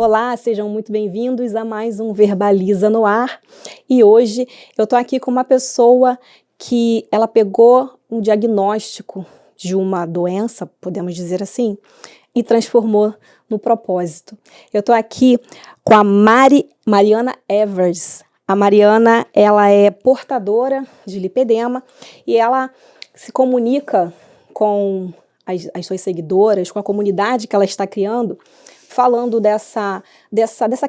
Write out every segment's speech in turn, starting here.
Olá, sejam muito bem-vindos a mais um Verbaliza no Ar. E hoje eu tô aqui com uma pessoa que ela pegou um diagnóstico de uma doença, podemos dizer assim, e transformou no propósito. Eu tô aqui com a Mariana Evers. A Mariana, ela é portadora de lipedema e ela se comunica com as suas seguidoras, com a comunidade que ela está criando, falando dessa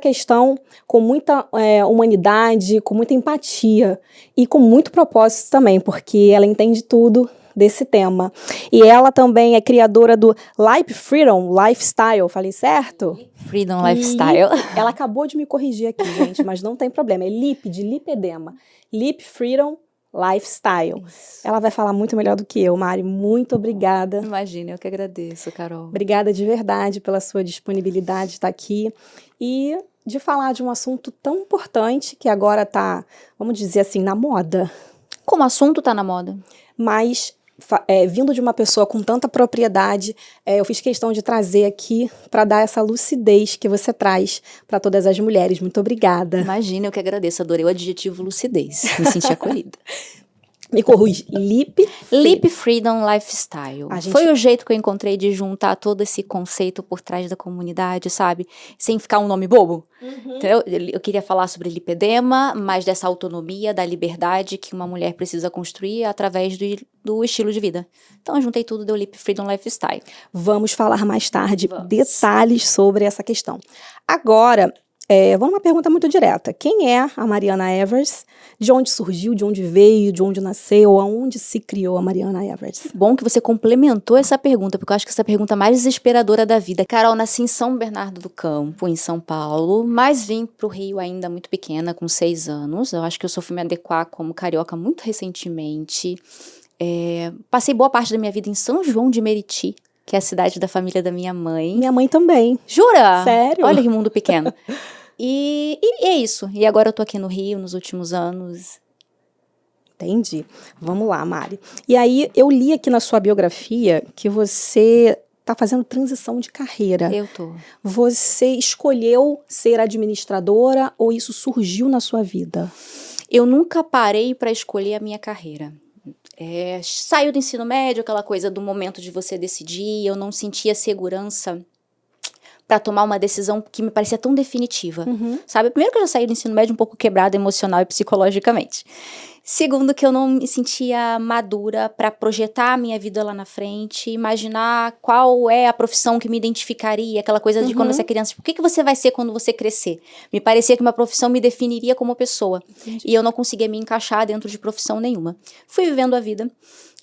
questão com muita humanidade, com muita empatia e com muito propósito também, porque ela entende tudo desse tema. E ela também é criadora do Lip Freedom Lifestyle, falei certo? Freedom Lifestyle. Ela acabou de me corrigir aqui, gente, mas não tem problema, é lip de lipedema. Lip Freedom Lifestyle. Isso. Ela vai falar muito melhor do que eu, Mari. Muito obrigada. Imagina, eu que agradeço, Carol. Obrigada de verdade pela sua disponibilidade de estar aqui e de falar de um assunto tão importante que agora está, vamos dizer assim, na moda. Como assunto está na moda? Mas vindo de uma pessoa com tanta propriedade, eu fiz questão de trazer aqui para dar essa lucidez que você traz para todas as mulheres. Muito obrigada. Imagina, eu que agradeço. Adorei o adjetivo lucidez. Me senti acolhida. Me corrige, Lip Freedom Lifestyle. Foi o jeito que eu encontrei de juntar todo esse conceito por trás da comunidade, sabe? Sem ficar um nome bobo. Então, eu queria falar sobre lipedema, mas dessa autonomia, da liberdade que uma mulher precisa construir através do estilo de vida. Então, eu juntei tudo, deu Lip Freedom Lifestyle. Vamos falar mais tarde detalhes sobre essa questão. Agora, vamos uma pergunta muito direta. Quem é a Mariana Evers? De onde surgiu, de onde veio, de onde nasceu, aonde se criou a Mariana Evers? Bom que você complementou essa pergunta, porque eu acho que essa é a pergunta mais desesperadora da vida. Carol, nasci em São Bernardo do Campo, em São Paulo, mas vim pro Rio ainda muito pequena, com 6 anos. Eu acho que eu só fui me adequar como carioca muito recentemente. Passei boa parte da minha vida em São João de Meriti, que é a cidade da família da minha mãe. Minha mãe também. Jura? Sério? Olha que mundo pequeno. E é isso. E agora eu tô aqui no Rio nos últimos anos. Entendi. Vamos lá, Mari. E aí, eu li aqui na sua biografia que você tá fazendo transição de carreira. Eu tô. Você escolheu ser administradora ou isso surgiu na sua vida? Eu nunca parei para escolher a minha carreira. Saiu do ensino médio, aquela coisa do momento de você decidir, eu não sentia segurança para tomar uma decisão que me parecia tão definitiva, sabe? Primeiro que eu já saí do ensino médio um pouco quebrada emocional e psicologicamente. Segundo que eu não me sentia madura para projetar a minha vida lá na frente, imaginar qual é a profissão que me identificaria, aquela coisa de quando você é criança, tipo, o que você vai ser quando você crescer? Me parecia que uma profissão me definiria como pessoa. Entendi. E eu não conseguia me encaixar dentro de profissão nenhuma. Fui vivendo a vida.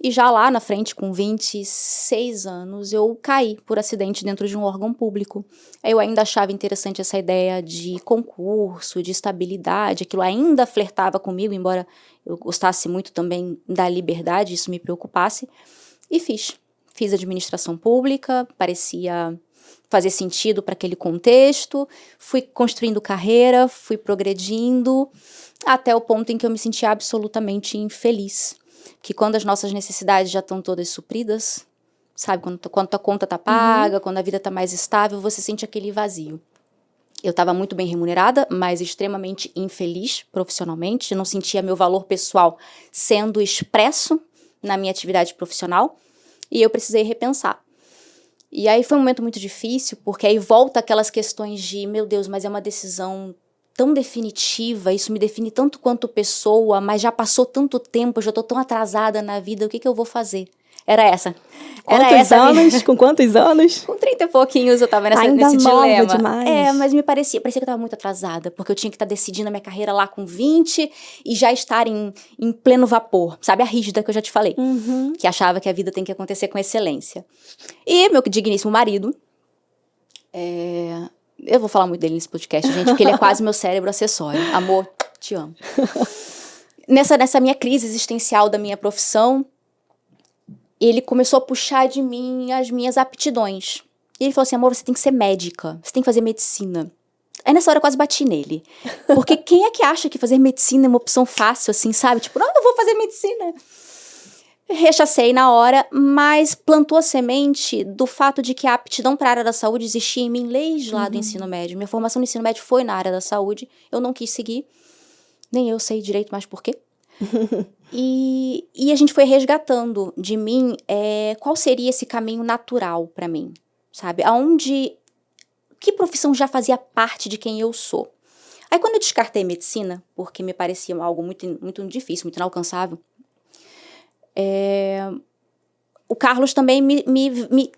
E já lá na frente, com 26 anos, eu caí por acidente dentro de um órgão público. Eu ainda achava interessante essa ideia de concurso, de estabilidade, aquilo ainda flertava comigo, embora eu gostasse muito também da liberdade, isso me preocupasse. E fiz administração pública, parecia fazer sentido para aquele contexto, fui construindo carreira, fui progredindo, até o ponto em que eu me sentia absolutamente infeliz. Que quando as nossas necessidades já estão todas supridas, sabe, quando tua conta tá paga, quando a vida tá mais estável, você sente aquele vazio. Eu estava muito bem remunerada, mas extremamente infeliz profissionalmente, eu não sentia meu valor pessoal sendo expresso na minha atividade profissional, e eu precisei repensar. E aí foi um momento muito difícil, porque aí volta aquelas questões de, meu Deus, mas é uma decisão tão definitiva, isso me define tanto quanto pessoa, mas já passou tanto tempo, eu já tô tão atrasada na vida, o que eu vou fazer? Era essa. Com quantos anos? Com 30 e pouquinhos eu tava nesse dilema. Demais. Mas me parecia que eu tava muito atrasada, porque eu tinha que estar decidindo a minha carreira lá com 20 e já estar em pleno vapor, sabe? A rígida que eu já te falei, que achava que a vida tem que acontecer com excelência. E meu digníssimo marido, eu vou falar muito dele nesse podcast, gente, porque ele é quase meu cérebro acessório. Amor, te amo. Nessa minha crise existencial da minha profissão, ele começou a puxar de mim as minhas aptidões. E ele falou assim, amor, você tem que ser médica, você tem que fazer medicina. Aí nessa hora eu quase bati nele. Porque quem é que acha que fazer medicina é uma opção fácil, assim, sabe? Tipo, não, eu vou fazer medicina. Rechacei na hora, mas plantou a semente do fato de que a aptidão para a área da saúde existia em mim desde lá do ensino médio. Minha formação no ensino médio foi na área da saúde, eu não quis seguir, nem eu sei direito mais por quê. E a gente foi resgatando de mim qual seria esse caminho natural para mim, sabe? Que profissão já fazia parte de quem eu sou? Aí quando eu descartei medicina, porque me parecia algo muito, muito difícil, muito inalcançável, o Carlos também me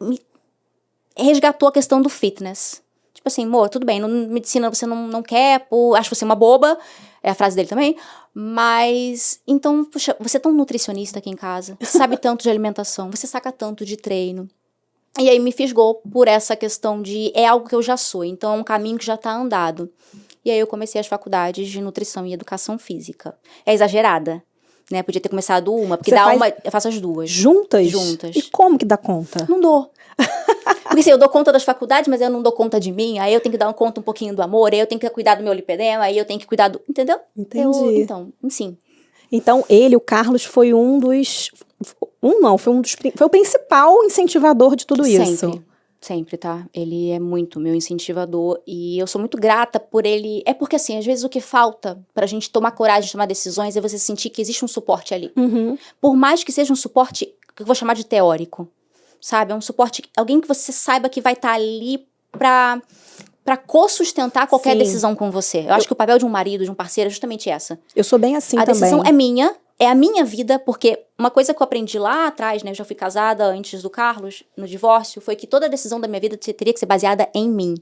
resgatou a questão do fitness. Tipo assim, amor, tudo bem, medicina você não quer, acho você uma boba, é a frase dele também, mas, então, puxa, você é tão nutricionista aqui em casa, você sabe tanto de alimentação, você saca tanto de treino. E aí me fisgou por essa questão de, é algo que eu já sou, então é um caminho que já tá andado. E aí eu comecei as faculdades de nutrição e educação física. É exagerada, né? Podia ter começado uma, porque eu faço as duas. Juntas? Juntas. E como que dá conta? Não dou. Porque assim, eu dou conta das faculdades, mas eu não dou conta de mim, aí eu tenho que dar conta um pouquinho do amor, aí eu tenho que cuidar do meu lipedema, aí eu tenho que cuidar do... Entendeu? Entendi. Então, sim. Então, o Carlos, foi um dos... Foi o principal incentivador de tudo isso. Sempre, tá? Ele é muito meu incentivador e eu sou muito grata por ele. É porque, assim, às vezes o que falta pra gente tomar coragem de tomar decisões é você sentir que existe um suporte ali. Por mais que seja um suporte que eu vou chamar de teórico, sabe? É um suporte, alguém que você saiba que vai estar ali pra co-sustentar qualquer decisão com você. Eu acho que o papel de um marido, de um parceiro, é justamente essa. Eu sou bem assim também. A decisão é minha. É a minha vida, porque uma coisa que eu aprendi lá atrás, né, eu já fui casada antes do Carlos, no divórcio, foi que toda decisão da minha vida teria que ser baseada em mim.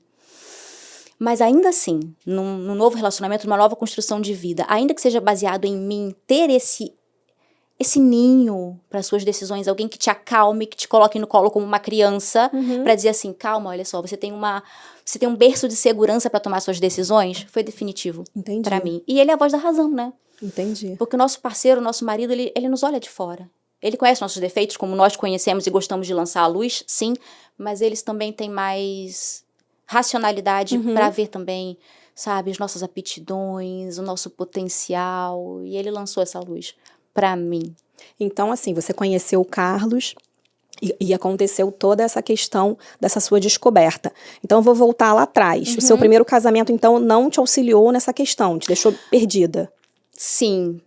Mas ainda assim, num novo relacionamento, numa nova construção de vida, ainda que seja baseado em mim, ter esse ninho para suas decisões, alguém que te acalme, que te coloque no colo como uma criança, para dizer assim, calma, olha só, você tem um berço de segurança para tomar suas decisões, foi definitivo para mim. E ele é a voz da razão, né? Entendi. Porque o nosso parceiro, o nosso marido, ele nos olha de fora. Ele conhece nossos defeitos, como nós conhecemos e gostamos de lançar à luz, sim, mas eles também têm mais racionalidade para ver também, sabe, as nossas aptidões, o nosso potencial, e ele lançou essa luz para mim. Então, assim, você conheceu o Carlos e aconteceu toda essa questão dessa sua descoberta. Então, eu vou voltar lá atrás. O seu primeiro casamento, então, não te auxiliou nessa questão, te deixou perdida. Sim.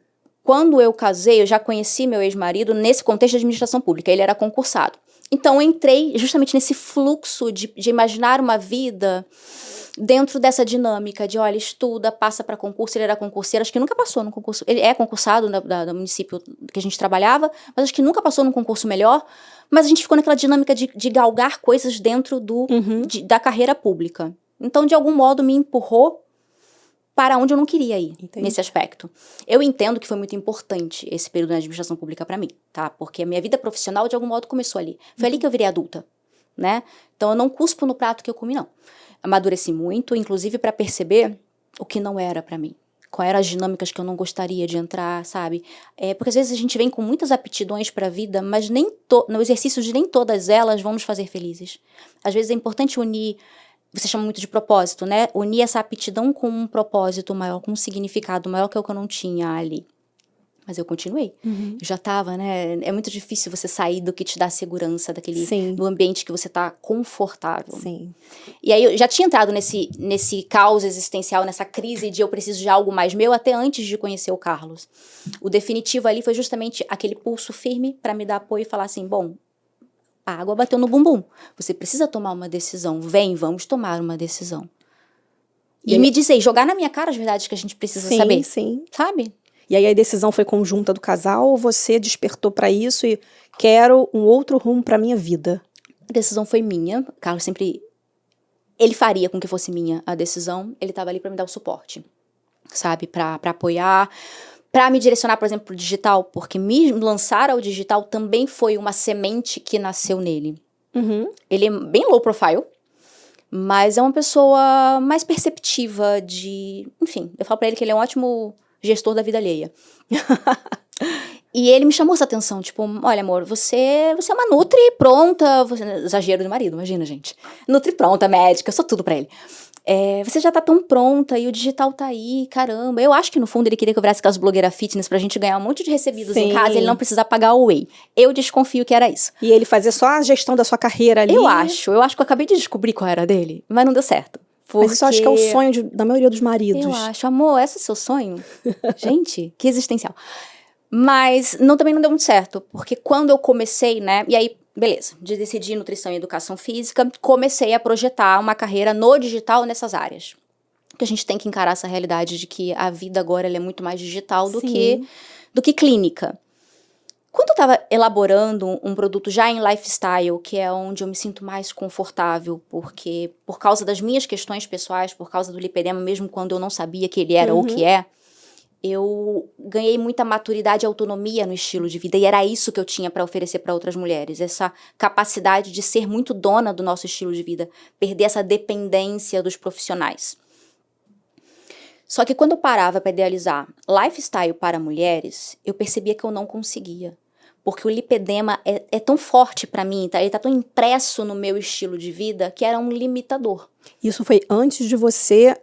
Quando eu casei, eu já conheci meu ex-marido nesse contexto de administração pública. Ele era concursado. Então, eu entrei justamente nesse fluxo de imaginar uma vida dentro dessa dinâmica de, olha, estuda, passa para concurso. Ele era concurseiro, acho que nunca passou no concurso. Ele é concursado do município que a gente trabalhava, mas acho que nunca passou num concurso melhor. Mas a gente ficou naquela dinâmica de galgar coisas dentro da carreira pública. Então, de algum modo, me empurrou para onde eu não queria ir. Entendi. Nesse aspecto. Eu entendo que foi muito importante esse período na administração pública para mim, tá? Porque a minha vida profissional, de algum modo, começou ali. Foi ali que eu virei adulta, né? Então, eu não cuspo no prato que eu comi, não. Amadureci muito, inclusive para perceber o que não era para mim. Quais eram as dinâmicas que eu não gostaria de entrar, sabe? Porque às vezes a gente vem com muitas aptidões para a vida, mas no exercício de nem todas elas vão nos fazer felizes. Às vezes é importante unir... Você chama muito de propósito, né? Unir essa aptidão com um propósito maior, com um significado maior, que é o que eu não tinha ali. Mas eu continuei. Eu já estava, né? É muito difícil você sair do que te dá segurança, do ambiente que você está confortável. Sim. E aí eu já tinha entrado nesse caos existencial, nessa crise de eu preciso de algo mais meu, até antes de conhecer o Carlos. O definitivo ali foi justamente aquele pulso firme para me dar apoio e falar assim, bom, a água bateu no bumbum. Você precisa tomar uma decisão. Vamos tomar uma decisão. E me dizer, jogar na minha cara as verdades que a gente precisa saber. Sim. Sabe? E aí a decisão foi conjunta do casal ou você despertou para isso e quero um outro rumo para minha vida? A decisão foi minha. O Carlos sempre... Ele faria com que fosse minha a decisão. Ele estava ali para me dar o suporte. Sabe? Para apoiar... Para me direcionar, por exemplo, para o digital, porque me lançar ao digital também foi uma semente que nasceu nele. Ele é bem low profile, mas é uma pessoa mais perceptiva de... Enfim, eu falo para ele que ele é um ótimo gestor da vida alheia. E ele me chamou essa atenção, tipo, olha amor, você é uma nutri pronta, exagero de marido, imagina gente. Nutri pronta, médica, eu sou tudo para ele. você já tá tão pronta e o digital tá aí, caramba. Eu acho que no fundo ele queria que eu virasse aquelas blogueiras fitness pra gente ganhar um monte de recebidos em casa e ele não precisar pagar o whey. Eu desconfio que era isso. E ele fazer só a gestão da sua carreira ali. Eu acho que eu acabei de descobrir qual era dele, mas não deu certo. Mas isso eu acho que é o sonho da maioria dos maridos. Eu acho, amor, esse é o seu sonho? Gente, que existencial. Mas também não deu muito certo, porque quando eu comecei, né, e aí, beleza, decidi nutrição e educação física, comecei a projetar uma carreira no digital nessas áreas. Porque a gente tem que encarar essa realidade de que a vida agora ela é muito mais digital do que clínica. Quando eu estava elaborando um produto já em lifestyle, que é onde eu me sinto mais confortável, porque por causa das minhas questões pessoais, por causa do lipedema, mesmo quando eu não sabia que ele era o que é, eu ganhei muita maturidade e autonomia no estilo de vida, e era isso que eu tinha para oferecer para outras mulheres, essa capacidade de ser muito dona do nosso estilo de vida, perder essa dependência dos profissionais. Só que quando eu parava para idealizar lifestyle para mulheres, eu percebia que eu não conseguia. Porque o lipedema é tão forte para mim, tá? Ele tá tão impresso no meu estilo de vida que era um limitador. Isso foi antes de você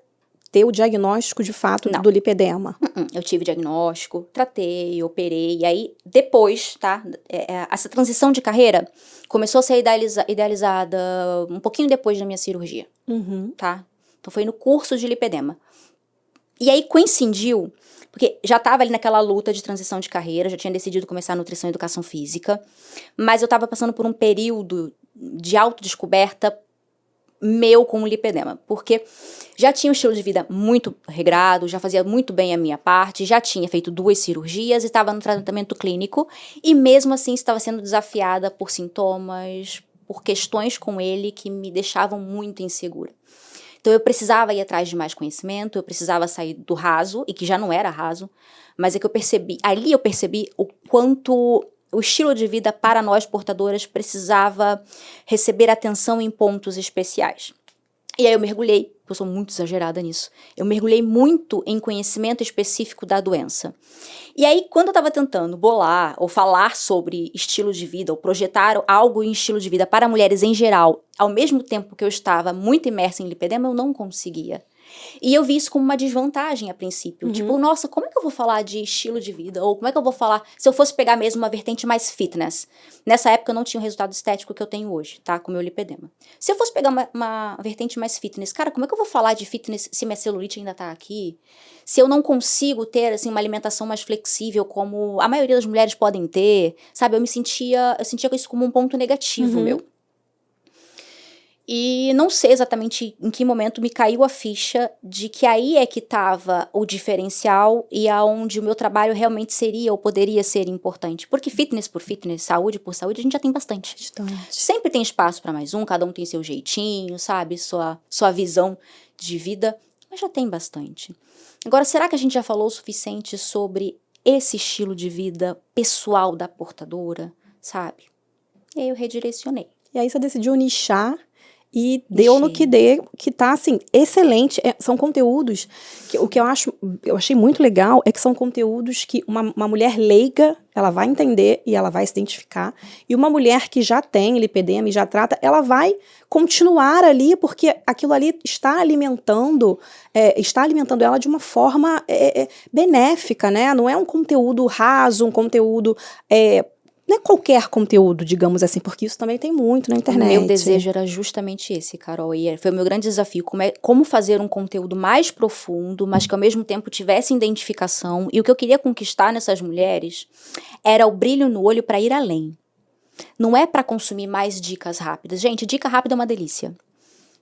ter o diagnóstico de fato do lipedema? Eu tive diagnóstico, tratei, operei, e aí depois, tá? Essa transição de carreira começou a ser idealizada um pouquinho depois da minha cirurgia, tá? Então foi no curso de lipedema. E aí coincidiu, porque já estava ali naquela luta de transição de carreira, já tinha decidido começar a nutrição e educação física, mas eu estava passando por um período de autodescoberta meu com o lipedema, porque já tinha um estilo de vida muito regrado, já fazia muito bem a minha parte, já tinha feito 2 cirurgias e estava no tratamento clínico, e mesmo assim estava sendo desafiada por sintomas, por questões com ele que me deixavam muito insegura. Então eu precisava ir atrás de mais conhecimento, eu precisava sair do raso, e que já não era raso, mas é que ali eu percebi o quanto o estilo de vida para nós portadoras precisava receber atenção em pontos especiais. E aí eu mergulhei, porque eu sou muito exagerada nisso, eu mergulhei muito em conhecimento específico da doença. E aí, quando eu estava tentando bolar ou falar sobre estilo de vida, ou projetar algo em estilo de vida para mulheres em geral, ao mesmo tempo que eu estava muito imersa em lipedema, eu não conseguia. E eu vi isso como uma desvantagem a princípio. Tipo, nossa, como é que eu vou falar de estilo de vida? Ou como é que eu vou falar, se eu fosse pegar mesmo uma vertente mais fitness? Nessa época eu não tinha o resultado estético que eu tenho hoje, tá? Com o meu lipedema. Se eu fosse pegar uma vertente mais fitness, cara, como é que eu vou falar de fitness se minha celulite ainda tá aqui? Se eu não consigo ter, assim, uma alimentação mais flexível como a maioria das mulheres podem ter, sabe? Eu sentia isso como um ponto negativo meu. E não sei exatamente em que momento me caiu a ficha de que aí é que estava o diferencial e aonde o meu trabalho realmente seria ou poderia ser importante. Porque fitness por fitness, saúde por saúde, a gente já tem bastante. Sempre tem espaço para mais um, cada um tem seu jeitinho, sabe? Sua visão de vida, mas já tem bastante. Agora, será que a gente já falou o suficiente sobre esse estilo de vida pessoal da portadora, sabe? E aí eu redirecionei. E aí você decidiu nichar e deu no que tá, assim, excelente. São conteúdos que o que eu achei muito legal é que são conteúdos que uma mulher leiga, ela vai entender e ela vai se identificar. E uma mulher que já tem lipedema e já trata, ela vai continuar ali, porque aquilo ali está alimentando ela de uma forma benéfica, né? Não é um conteúdo raso, um conteúdo... não é qualquer conteúdo, digamos assim, porque isso também tem muito na internet. O meu desejo era justamente esse, Carol, e foi o meu grande desafio, como fazer um conteúdo mais profundo, mas que ao mesmo tempo tivesse identificação, e o que eu queria conquistar nessas mulheres era o brilho no olho para ir além. Não é para consumir mais dicas rápidas. Gente, dica rápida é uma delícia,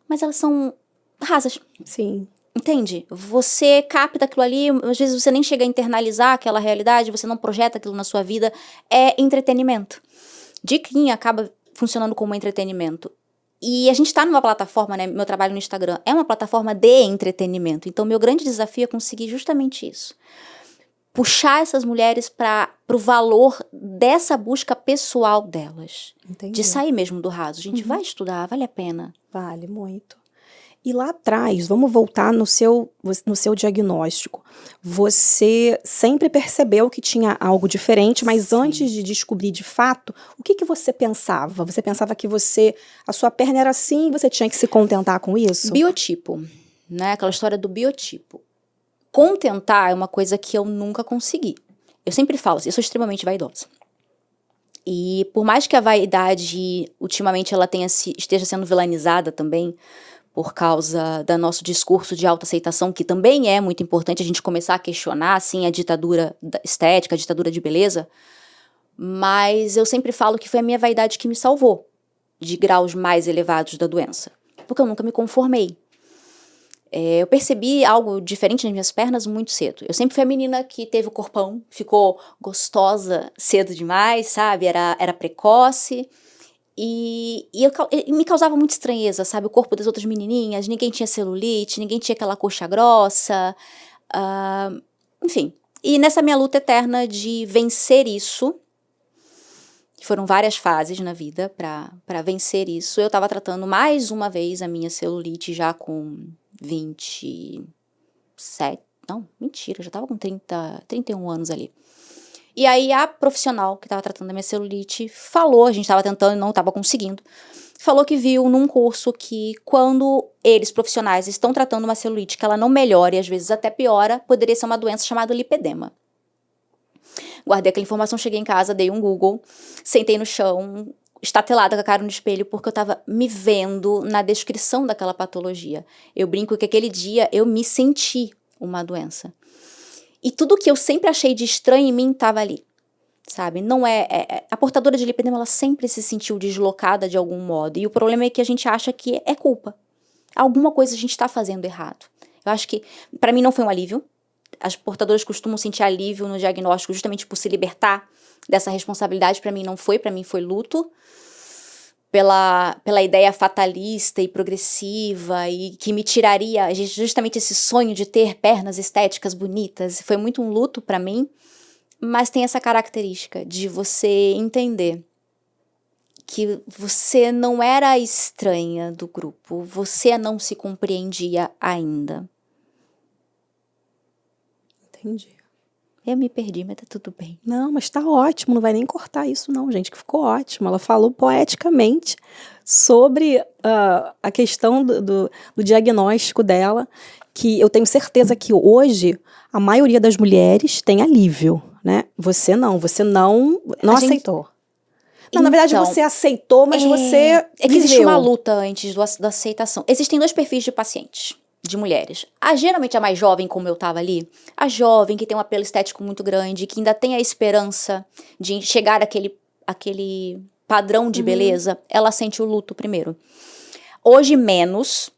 mas elas são rasas. Sim. Entende? Você capta aquilo ali, às vezes você nem chega a internalizar aquela realidade, você não projeta aquilo na sua vida, é entretenimento. Diquinha acaba funcionando como entretenimento. E a gente está numa plataforma, né, meu trabalho no Instagram é uma plataforma de entretenimento, então meu grande desafio é conseguir justamente isso. Puxar essas mulheres para o valor dessa busca pessoal delas. Entendi. De sair mesmo do raso. Gente, vai estudar, vale a pena. Vale muito. E lá atrás, vamos voltar no seu diagnóstico. Você sempre percebeu que tinha algo diferente, mas antes de descobrir de fato, o que você pensava? Você pensava que a sua perna era assim e você tinha que se contentar com isso? Biotipo. né? Aquela história do biotipo. Contentar é uma coisa que eu nunca consegui. Eu sempre falo assim, eu sou extremamente vaidosa. E por mais que a vaidade, ultimamente, ela esteja sendo vilanizada também, por causa do nosso discurso de autoaceitação, que também é muito importante a gente começar a questionar, assim, a ditadura estética, a ditadura de beleza, mas eu sempre falo que foi a minha vaidade que me salvou de graus mais elevados da doença, porque eu nunca me conformei. Eu percebi algo diferente nas minhas pernas muito cedo. Eu sempre fui a menina que teve o corpão, ficou gostosa cedo demais, sabe? Era precoce. E me causava muita estranheza, sabe? O corpo das outras menininhas, ninguém tinha celulite, ninguém tinha aquela coxa grossa. Enfim. E nessa minha luta eterna de vencer isso, que foram várias fases na vida para vencer isso, eu estava tratando mais uma vez a minha celulite já com 27, não, mentira, já estava com 31 anos ali. E aí a profissional que estava tratando da minha celulite falou, a gente estava tentando e não estava conseguindo, falou que viu num curso que quando eles, profissionais, estão tratando uma celulite que ela não melhora e às vezes até piora, poderia ser uma doença chamada lipedema. Guardei aquela informação, cheguei em casa, dei um Google, sentei no chão, estatelada com a cara no espelho, porque eu estava me vendo na descrição daquela patologia. Eu brinco que aquele dia eu me senti uma doença. E tudo que eu sempre achei de estranho em mim estava ali, sabe? Não a portadora de lipedema, ela sempre se sentiu deslocada de algum modo. E o problema é que a gente acha que é culpa. Alguma coisa a gente está fazendo errado. Eu acho que, para mim, não foi um alívio. As portadoras costumam sentir alívio no diagnóstico justamente por se libertar dessa responsabilidade. Para mim foi luto. Pela ideia fatalista e progressiva e que me tiraria justamente esse sonho de ter pernas estéticas bonitas. Foi muito um luto para mim, mas tem essa característica de você entender que você não era a estranha do grupo, você não se compreendia ainda. Entendi. Eu me perdi, mas tá tudo bem. Não, mas tá ótimo, não vai nem cortar isso não, gente, que ficou ótimo. Ela falou poeticamente sobre a questão do diagnóstico dela, que eu tenho certeza que hoje a maioria das mulheres tem alívio, né? Você não aceitou. Não, na verdade você aceitou, mas você que existe uma luta antes da aceitação. Existem 2 perfis de pacientes. De mulheres. Geralmente a mais jovem, como eu tava ali, a jovem que tem um apelo estético muito grande, que ainda tem a esperança de chegar àquele padrão de beleza, ela sente o luto primeiro. Hoje menos,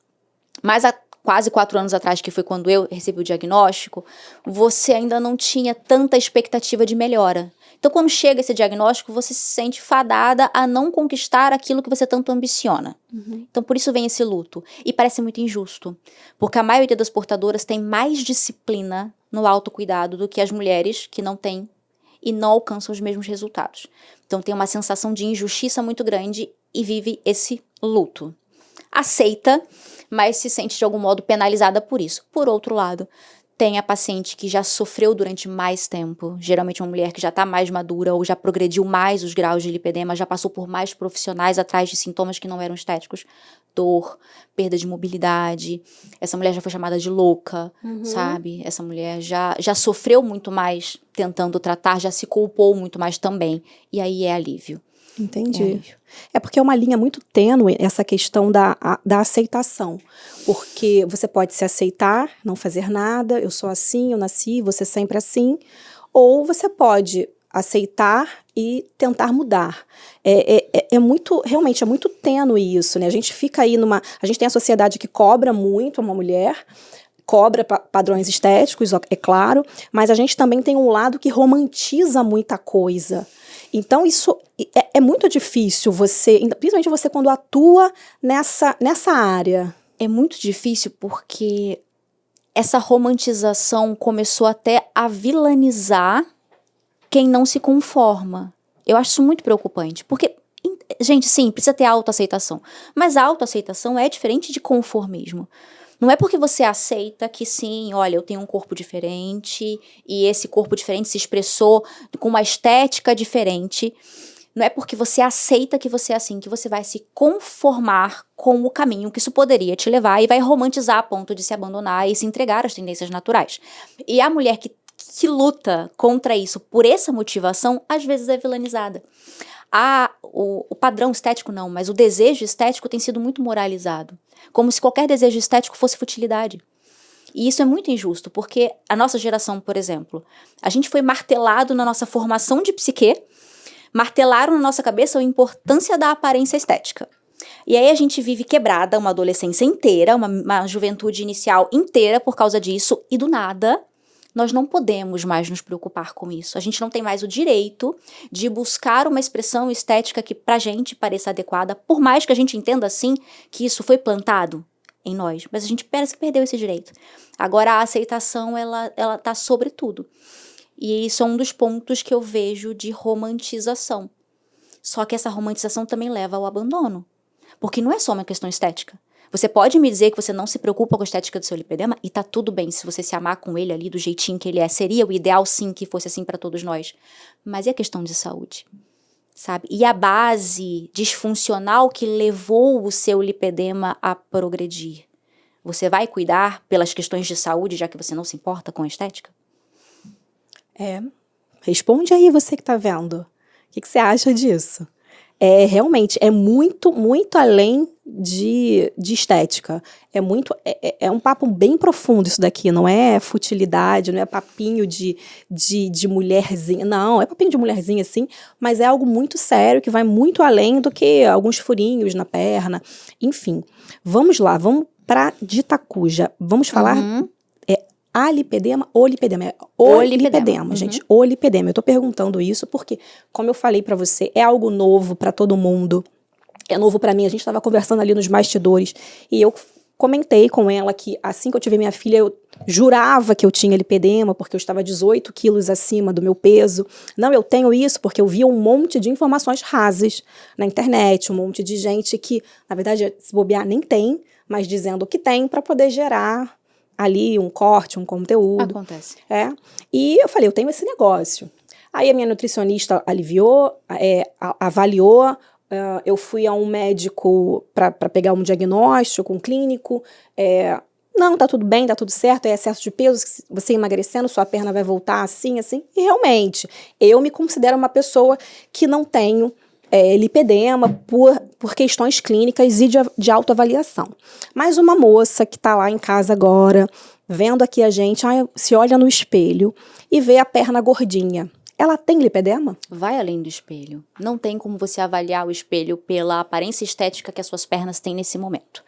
mas há quase 4 anos atrás, que foi quando eu recebi o diagnóstico, você ainda não tinha tanta expectativa de melhora. Então, quando chega esse diagnóstico, você se sente fadada a não conquistar aquilo que você tanto ambiciona. Então, por isso vem esse luto. E parece muito injusto, porque a maioria das portadoras tem mais disciplina no autocuidado do que as mulheres que não têm e não alcançam os mesmos resultados. Então, tem uma sensação de injustiça muito grande e vive esse luto. Aceita, mas se sente de algum modo penalizada por isso. Por outro lado, tem a paciente que já sofreu durante mais tempo, geralmente uma mulher que já está mais madura ou já progrediu mais os graus de lipedema, já passou por mais profissionais atrás de sintomas que não eram estéticos, dor, perda de mobilidade. Essa mulher já foi chamada de louca, sabe? Essa mulher já sofreu muito mais tentando tratar, já se culpou muito mais também. E aí é alívio. Entendi. É porque é uma linha muito tênue essa questão da aceitação. Porque você pode se aceitar, não fazer nada, eu sou assim, eu nasci, você sempre assim. Ou você pode aceitar e tentar mudar. Realmente é muito tênue isso, né? A gente fica aí a gente tem a sociedade que cobra muito uma mulher, cobra padrões estéticos, é claro, mas a gente também tem um lado que romantiza muita coisa. Então, isso é muito difícil principalmente você quando atua nessa área. É muito difícil porque essa romantização começou até a vilanizar quem não se conforma. Eu acho isso muito preocupante, porque, gente, sim, precisa ter autoaceitação, mas a autoaceitação é diferente de conformismo. Não é porque você aceita que sim, olha, eu tenho um corpo diferente e esse corpo diferente se expressou com uma estética diferente. Não é porque você aceita que você é assim, que você vai se conformar com o caminho que isso poderia te levar e vai romantizar a ponto de se abandonar e se entregar às tendências naturais. E a mulher que luta contra isso por essa motivação, às vezes é vilanizada. O padrão estético não, mas o desejo estético tem sido muito moralizado. Como se qualquer desejo estético fosse futilidade. E isso é muito injusto, porque a nossa geração, por exemplo, a gente foi martelado na nossa formação de psique, martelaram na nossa cabeça a importância da aparência estética. E aí a gente vive quebrada uma adolescência inteira, uma juventude inicial inteira por causa disso, e do nada nós não podemos mais nos preocupar com isso. A gente não tem mais o direito de buscar uma expressão estética que pra gente pareça adequada, por mais que a gente entenda assim que isso foi plantado em nós, mas a gente parece que perdeu esse direito. Agora a aceitação, ela tá sobre tudo. E isso é um dos pontos que eu vejo de romantização. Só que essa romantização também leva ao abandono. Porque não é só uma questão estética. Você pode me dizer que você não se preocupa com a estética do seu lipedema e tá tudo bem se você se amar com ele ali do jeitinho que ele é. Seria o ideal sim que fosse assim para todos nós. Mas e a questão de saúde? Sabe? E a base disfuncional que levou o seu lipedema a progredir? Você vai cuidar pelas questões de saúde, já que você não se importa com a estética? Responde aí você que tá vendo. O que você acha disso? Realmente, é muito, muito além de estética. É um papo bem profundo isso daqui, não é futilidade, não é papinho de mulherzinha, não, é papinho de mulherzinha sim, mas é algo muito sério que vai muito além do que alguns furinhos na perna, enfim. Vamos lá, vamos para Ditacuja, vamos falar a lipedema, o lipedema. O lipedema, gente. O lipedema. Eu tô perguntando isso porque, como eu falei pra você, é algo novo pra todo mundo. É novo pra mim. A gente tava conversando ali nos bastidores e eu comentei com ela que assim que eu tive minha filha, eu jurava que eu tinha lipedema porque eu estava 18 quilos acima do meu peso. Não, eu tenho isso porque eu via um monte de informações rasas na internet, um monte de gente que, na verdade, se bobear, nem tem, mas dizendo que tem pra poder gerar ali um corte, um conteúdo. Acontece. E eu falei, eu tenho esse negócio. Aí a minha nutricionista aliviou, avaliou, eu fui a um médico para pegar um diagnóstico, um clínico, não, tá tudo bem, tá tudo certo, é excesso de peso, você emagrecendo, sua perna vai voltar assim, assim. E realmente, eu me considero uma pessoa que não tenho lipedema por questões clínicas e de autoavaliação. Mas uma moça que está lá em casa agora, vendo aqui a gente, se olha no espelho e vê a perna gordinha. Ela tem lipedema? Vai além do espelho. Não tem como você avaliar o espelho pela aparência estética que as suas pernas têm nesse momento.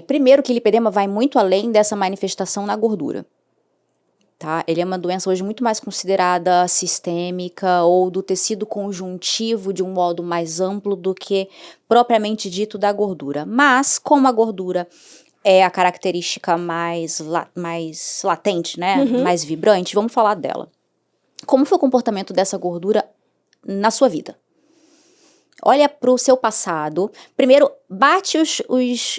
Primeiro que lipedema vai muito além dessa manifestação na gordura. Tá? Ele é uma doença hoje muito mais considerada sistêmica ou do tecido conjuntivo de um modo mais amplo do que propriamente dito da gordura. Mas, como a gordura é a característica mais latente, né? Mais vibrante, vamos falar dela. Como foi o comportamento dessa gordura na sua vida? Olha para o seu passado. Primeiro, bate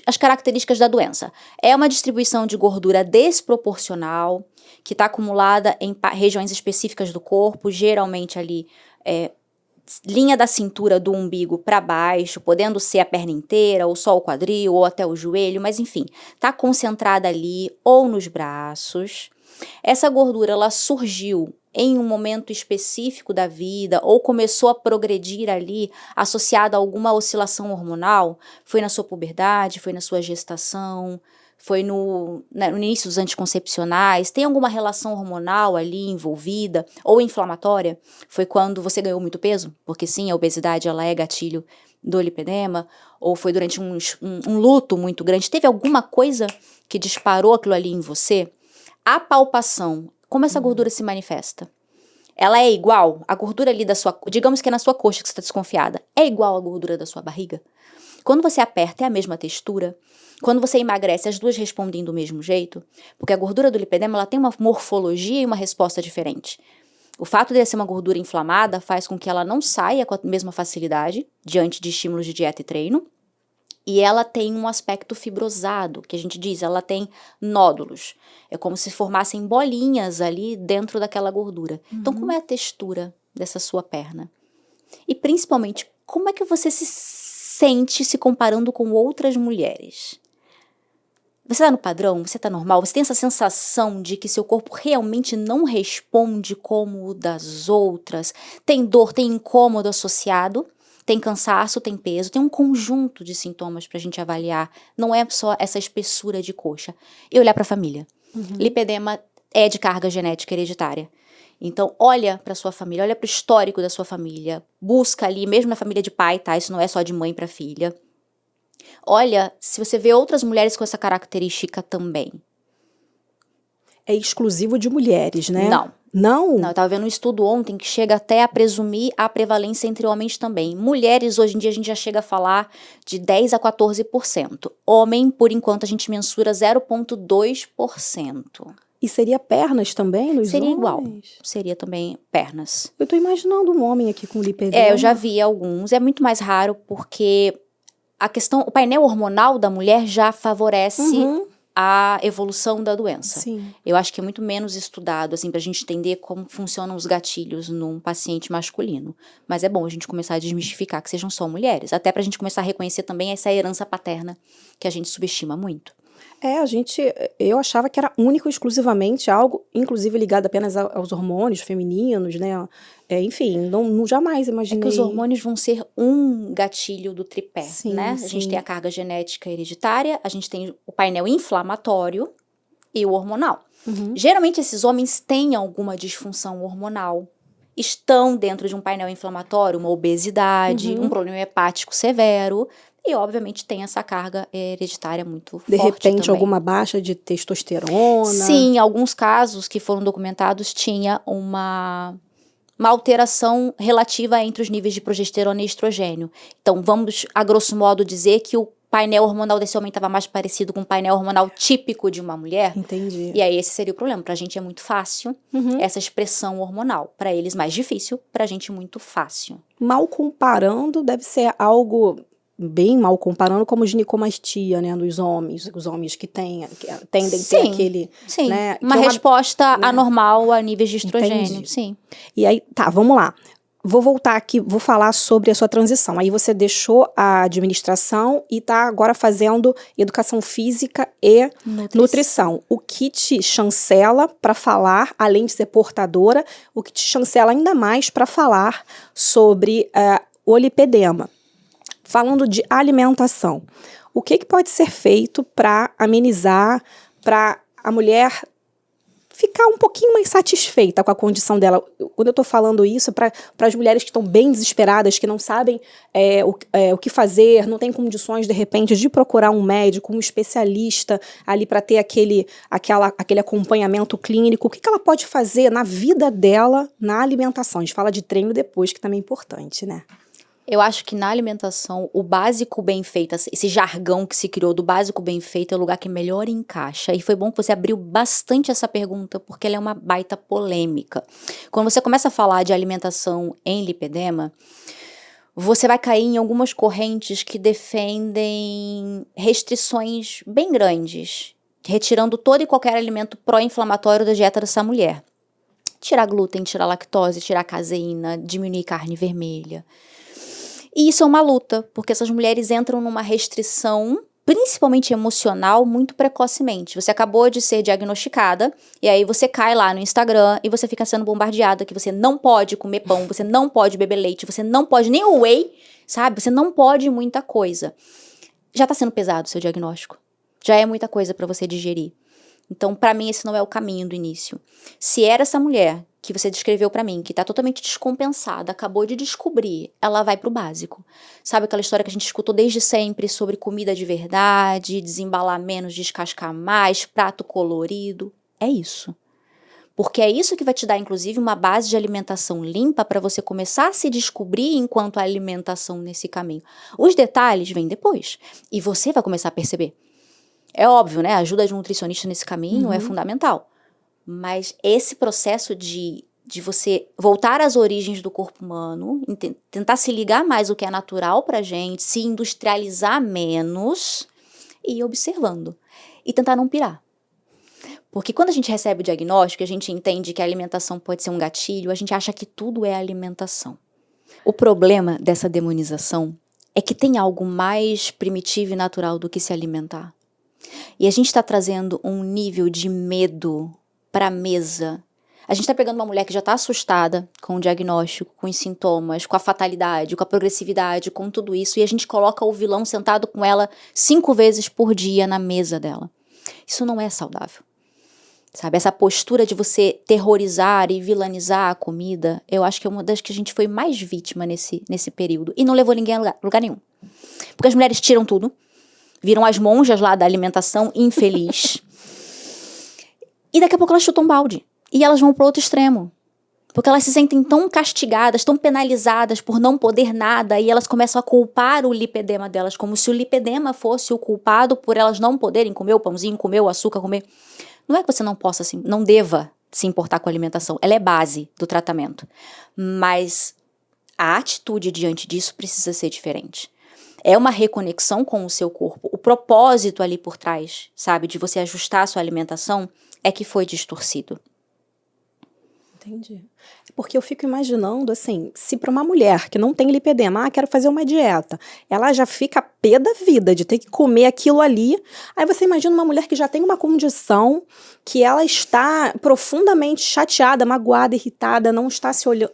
as características da doença. É uma distribuição de gordura desproporcional, que está acumulada em regiões específicas do corpo, geralmente ali linha da cintura do umbigo para baixo, podendo ser a perna inteira, ou só o quadril, ou até o joelho, mas enfim, está concentrada ali, ou nos braços. Essa gordura, ela surgiu em um momento específico da vida ou começou a progredir ali associada a alguma oscilação hormonal? Foi na sua puberdade, foi na sua gestação, foi no início dos anticoncepcionais? Tem alguma relação hormonal ali envolvida ou inflamatória? Foi quando você ganhou muito peso? Porque sim, a obesidade ela é gatilho do lipedema? Ou foi durante um luto muito grande? Teve alguma coisa que disparou aquilo ali em você? A palpação, como essa gordura se manifesta? Ela é igual? A gordura ali digamos que é na sua coxa que você está desconfiada, é igual à gordura da sua barriga? Quando você aperta, é a mesma textura? Quando você emagrece, as duas respondem do mesmo jeito? Porque a gordura do lipedema, ela tem uma morfologia e uma resposta diferente. O fato de ser uma gordura inflamada faz com que ela não saia com a mesma facilidade diante de estímulos de dieta e treino. E ela tem um aspecto fibrosado, que a gente diz, ela tem nódulos. É como se formassem bolinhas ali dentro daquela gordura. Então, como é a textura dessa sua perna? E principalmente, como é que você se sente se comparando com outras mulheres? Você tá no padrão? Você tá normal? Você tem essa sensação de que seu corpo realmente não responde como o das outras? Tem dor, tem incômodo associado, tem cansaço, tem peso, tem um conjunto de sintomas pra gente avaliar. Não é só essa espessura de coxa. E olhar pra família. Lipedema é de carga genética hereditária. Então, olha para sua família, olha para o histórico da sua família. Busca ali, mesmo na família de pai, tá? Isso não é só de mãe para filha. Olha se você vê outras mulheres com essa característica também. É exclusivo de mulheres, né? Não. Não? Não, eu estava vendo um estudo ontem que chega até a presumir a prevalência entre homens também. Mulheres, hoje em dia, a gente já chega a falar de 10 a 14%. Homem, por enquanto, a gente mensura 0,2%. E seria pernas também nos Seria homens? igual. Seria também pernas. Eu tô imaginando um homem aqui com lipedema. Eu já vi alguns. É muito mais raro porque a questão, o painel hormonal da mulher já favorece a evolução da doença. Sim. Eu acho que é muito menos estudado, assim, pra gente entender como funcionam os gatilhos num paciente masculino. Mas é bom a gente começar a desmistificar que sejam só mulheres. Até pra gente começar a reconhecer também essa herança paterna que a gente subestima muito. Eu achava que era único exclusivamente algo, inclusive ligado apenas aos hormônios femininos, né? Enfim, não jamais imaginei. É que os hormônios vão ser um gatilho do tripé, Sim, né? sim. A gente tem a carga genética hereditária, a gente tem o painel inflamatório e o hormonal. Geralmente esses homens têm alguma disfunção hormonal, estão dentro de um painel inflamatório, uma obesidade, um problema hepático severo. E, obviamente, tem essa carga hereditária muito forte De repente, também. alguma baixa de testosterona. Sim, alguns casos que foram documentados tinha uma alteração relativa entre os níveis de progesterona e estrogênio. Então, vamos, a grosso modo, dizer que o painel hormonal desse homem estava mais parecido com o painel hormonal típico de uma mulher. Entendi. E aí, esse seria o problema. Pra gente é muito fácil essa expressão hormonal. Pra eles, mais difícil. Pra gente, muito fácil. Mal comparando, deve ser algo bem mal comparando, como ginecomastia, né, nos homens, os homens que tendem a ter aquele... Sim, né, uma que é resposta anormal a níveis de estrogênio, Entendi. sim. E aí, tá, vamos lá. Vou voltar aqui, vou falar sobre a sua transição. Aí você deixou a administração e tá agora fazendo educação física e nutrição. O que te chancela para falar, além de ser portadora, o que te chancela ainda mais para falar sobre o lipedema. Falando de alimentação, o que pode ser feito para amenizar, para a mulher ficar um pouquinho mais satisfeita com a condição dela? Quando eu estou falando isso, para as mulheres que estão bem desesperadas, que não sabem o que fazer, não têm condições, de repente, de procurar um médico, um especialista ali para ter aquele acompanhamento clínico, o que ela pode fazer na vida dela, na alimentação? A gente fala de treino depois, que também é importante, né? Eu acho que na alimentação, o básico bem feito, esse jargão que se criou do básico bem feito é o lugar que melhor encaixa. E foi bom que você abriu bastante essa pergunta, porque ela é uma baita polêmica. Quando você começa a falar de alimentação em lipedema, você vai cair em algumas correntes que defendem restrições bem grandes, retirando todo e qualquer alimento pró-inflamatório da dieta dessa mulher. Tirar glúten, tirar lactose, tirar caseína, diminuir carne vermelha. E isso é uma luta, porque essas mulheres entram numa restrição, principalmente emocional, muito precocemente. Você acabou de ser diagnosticada, e aí você cai lá no Instagram e você fica sendo bombardeada que você não pode comer pão, você não pode beber leite, você não pode nem o whey, sabe? Você não pode muita coisa. Já tá sendo pesado o seu diagnóstico. Já é muita coisa pra você digerir. Então, pra mim, esse não é o caminho do início. Se era essa mulher que você descreveu pra mim, que tá totalmente descompensada, acabou de descobrir, ela vai pro básico. Sabe aquela história que a gente escutou desde sempre sobre comida de verdade, desembalar menos, descascar mais, prato colorido? É isso. Porque é isso que vai te dar, inclusive, uma base de alimentação limpa para você começar a se descobrir enquanto alimentação nesse caminho. Os detalhes vêm depois. E você vai começar a perceber. É óbvio, né? A ajuda de um nutricionista nesse caminho é fundamental. Mas esse processo de você voltar às origens do corpo humano, tentar se ligar mais o que é natural pra gente, se industrializar menos e ir observando. E tentar não pirar. Porque quando a gente recebe o diagnóstico, a gente entende que a alimentação pode ser um gatilho, a gente acha que tudo é alimentação. O problema dessa demonização é que tem algo mais primitivo e natural do que se alimentar. E a gente está trazendo um nível de medo para a mesa. A gente está pegando uma mulher que já está assustada com o diagnóstico, com os sintomas, com a fatalidade, com a progressividade, com tudo isso, e a gente coloca o vilão sentado com ela 5 vezes por dia na mesa dela. Isso não é saudável. Sabe, essa postura de você terrorizar e vilanizar a comida, eu acho que é uma das que a gente foi mais vítima nesse período. E não levou ninguém a lugar nenhum. Porque as mulheres tiram tudo, viram as monjas lá da alimentação infeliz. E daqui a pouco elas chutam um balde. E elas vão para o outro extremo. Porque elas se sentem tão castigadas, tão penalizadas por não poder nada, e elas começam a culpar o lipedema delas, como se o lipedema fosse o culpado por elas não poderem comer o pãozinho, comer o açúcar, comer... Não é que você não possa, não deva se importar com a alimentação. Ela é base do tratamento. Mas a atitude diante disso precisa ser diferente. É uma reconexão com o seu corpo. O propósito ali por trás, sabe, de você ajustar a sua alimentação, é que foi distorcido. Entendi. Porque eu fico imaginando, assim, se para uma mulher que não tem lipedema, quero fazer uma dieta, ela já fica pé da vida de ter que comer aquilo ali. Aí você imagina uma mulher que já tem uma condição, que ela está profundamente chateada, magoada, irritada, não está se olhando,